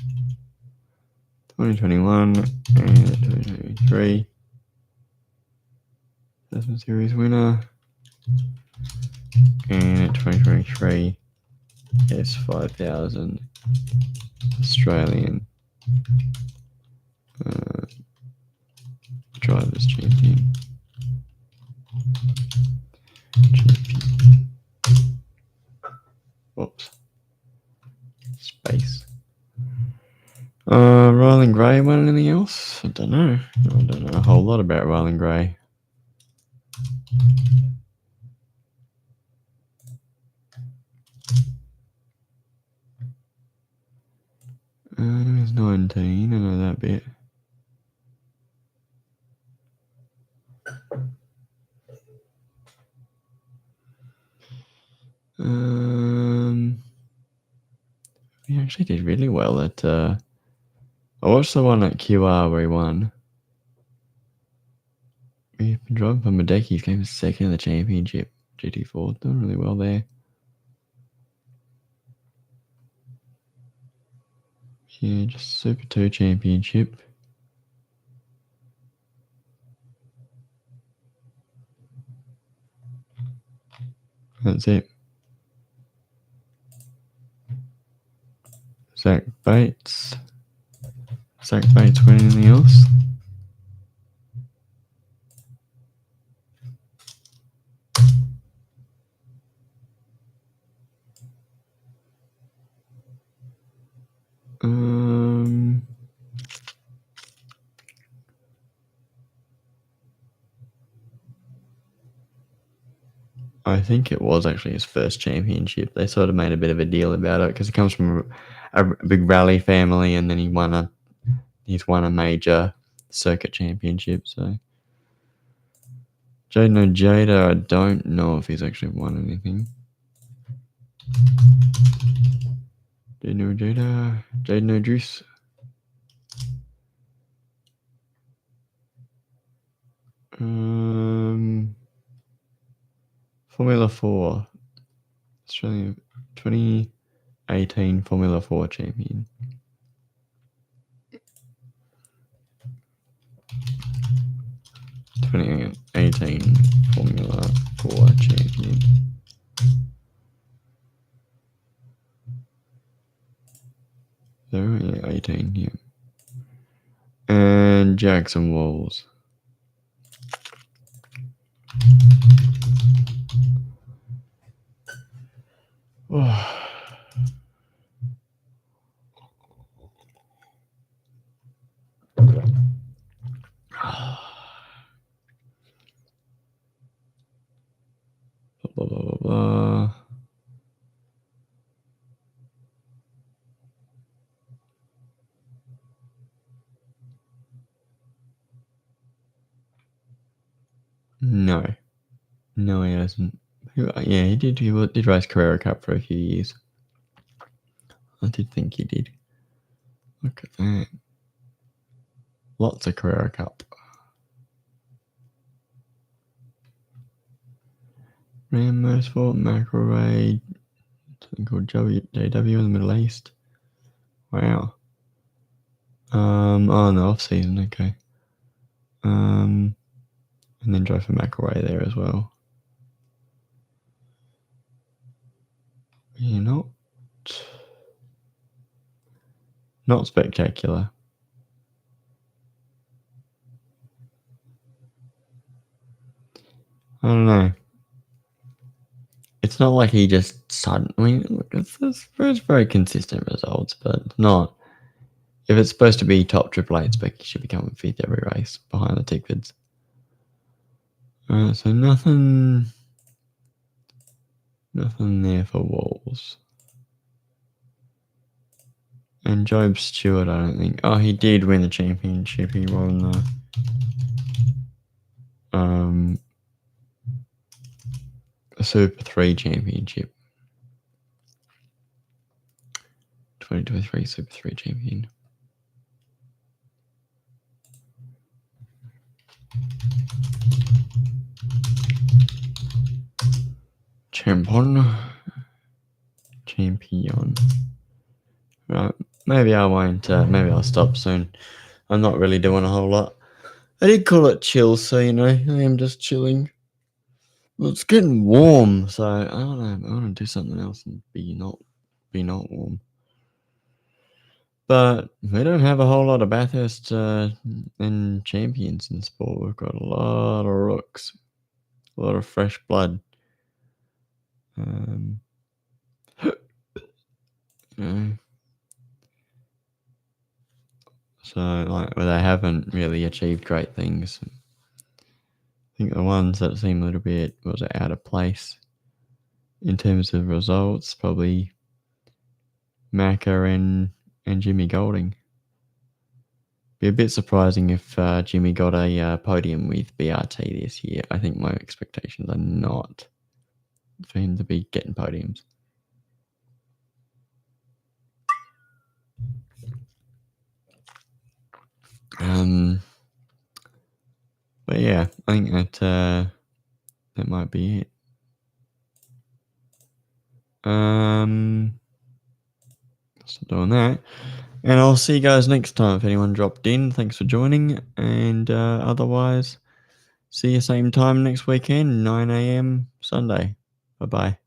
[SPEAKER 1] 2021 and 2023 Tasman Series winner, and 2023 S5000 Australian Drivers Champion. Whoops. Space. Rylan Gray won anything else? I don't know. I don't know a whole lot about Rylan Gray. He's 19, I know that bit. He actually did really well at I watched the one at QR where he won. He's been driving for Madeki. He came second in the championship. GT4 doing really well there. Yeah, just Super 2 championship. That's it. Zach Bates. Zach Bates win anything else? I think it was actually his first championship. They sort of made a bit of a deal about it because he comes from a big rally family, and then he's won a major circuit championship. So Jaden Ojeda, I don't know if he's actually won anything. Jaden Ojeda, Jaden O'Druce. Formula 4. Australian 2018 Formula 4 champion. Formula 4 champion. So, yeah, 18, yeah. And Jackson Walls. Oh. Blah, blah, blah, blah. No, he hasn't. Yeah, he did. He did race Carrera Cup for a few years. I did think he did. Look at that. Lots of Carrera Cup. Ram Motorsport, Macro something called JW in the Middle East. Wow. Oh, in the off season, okay. And then drove for McElroy there as well. Yeah, not spectacular. I don't know. It's not like he just sudden. I mean, look, it's very consistent results, but not. If it's supposed to be top Triple Eight spec, he should be coming fifth every race behind the Tickfords. Alright, so nothing there for Walls. And Job Stewart, I don't think. Oh, he did win the championship. He won the Super 3 championship. 2023 Super 3 champion. Champion. Right, maybe I won't. Maybe I'll stop soon. I'm not really doing a whole lot. I did call it chill, so I am just chilling. Well, it's getting warm, so I don't know. I want to do something else and be not warm. But we don't have a whole lot of Bathurst and champions in sport. We've got a lot of rooks, a lot of fresh blood. So where they haven't really achieved great things. I think the ones that seem a little bit out of place in terms of results, probably Macca and Jimmy Golding. Be a bit surprising if Jimmy got a podium with BRT this year. I think my expectations are not for him to be getting podiums. But yeah, I think that might be it. Stop doing that. And I'll see you guys next time. If anyone dropped in, thanks for joining. And otherwise, see you same time next weekend, 9 a.m. Sunday. Bye-bye.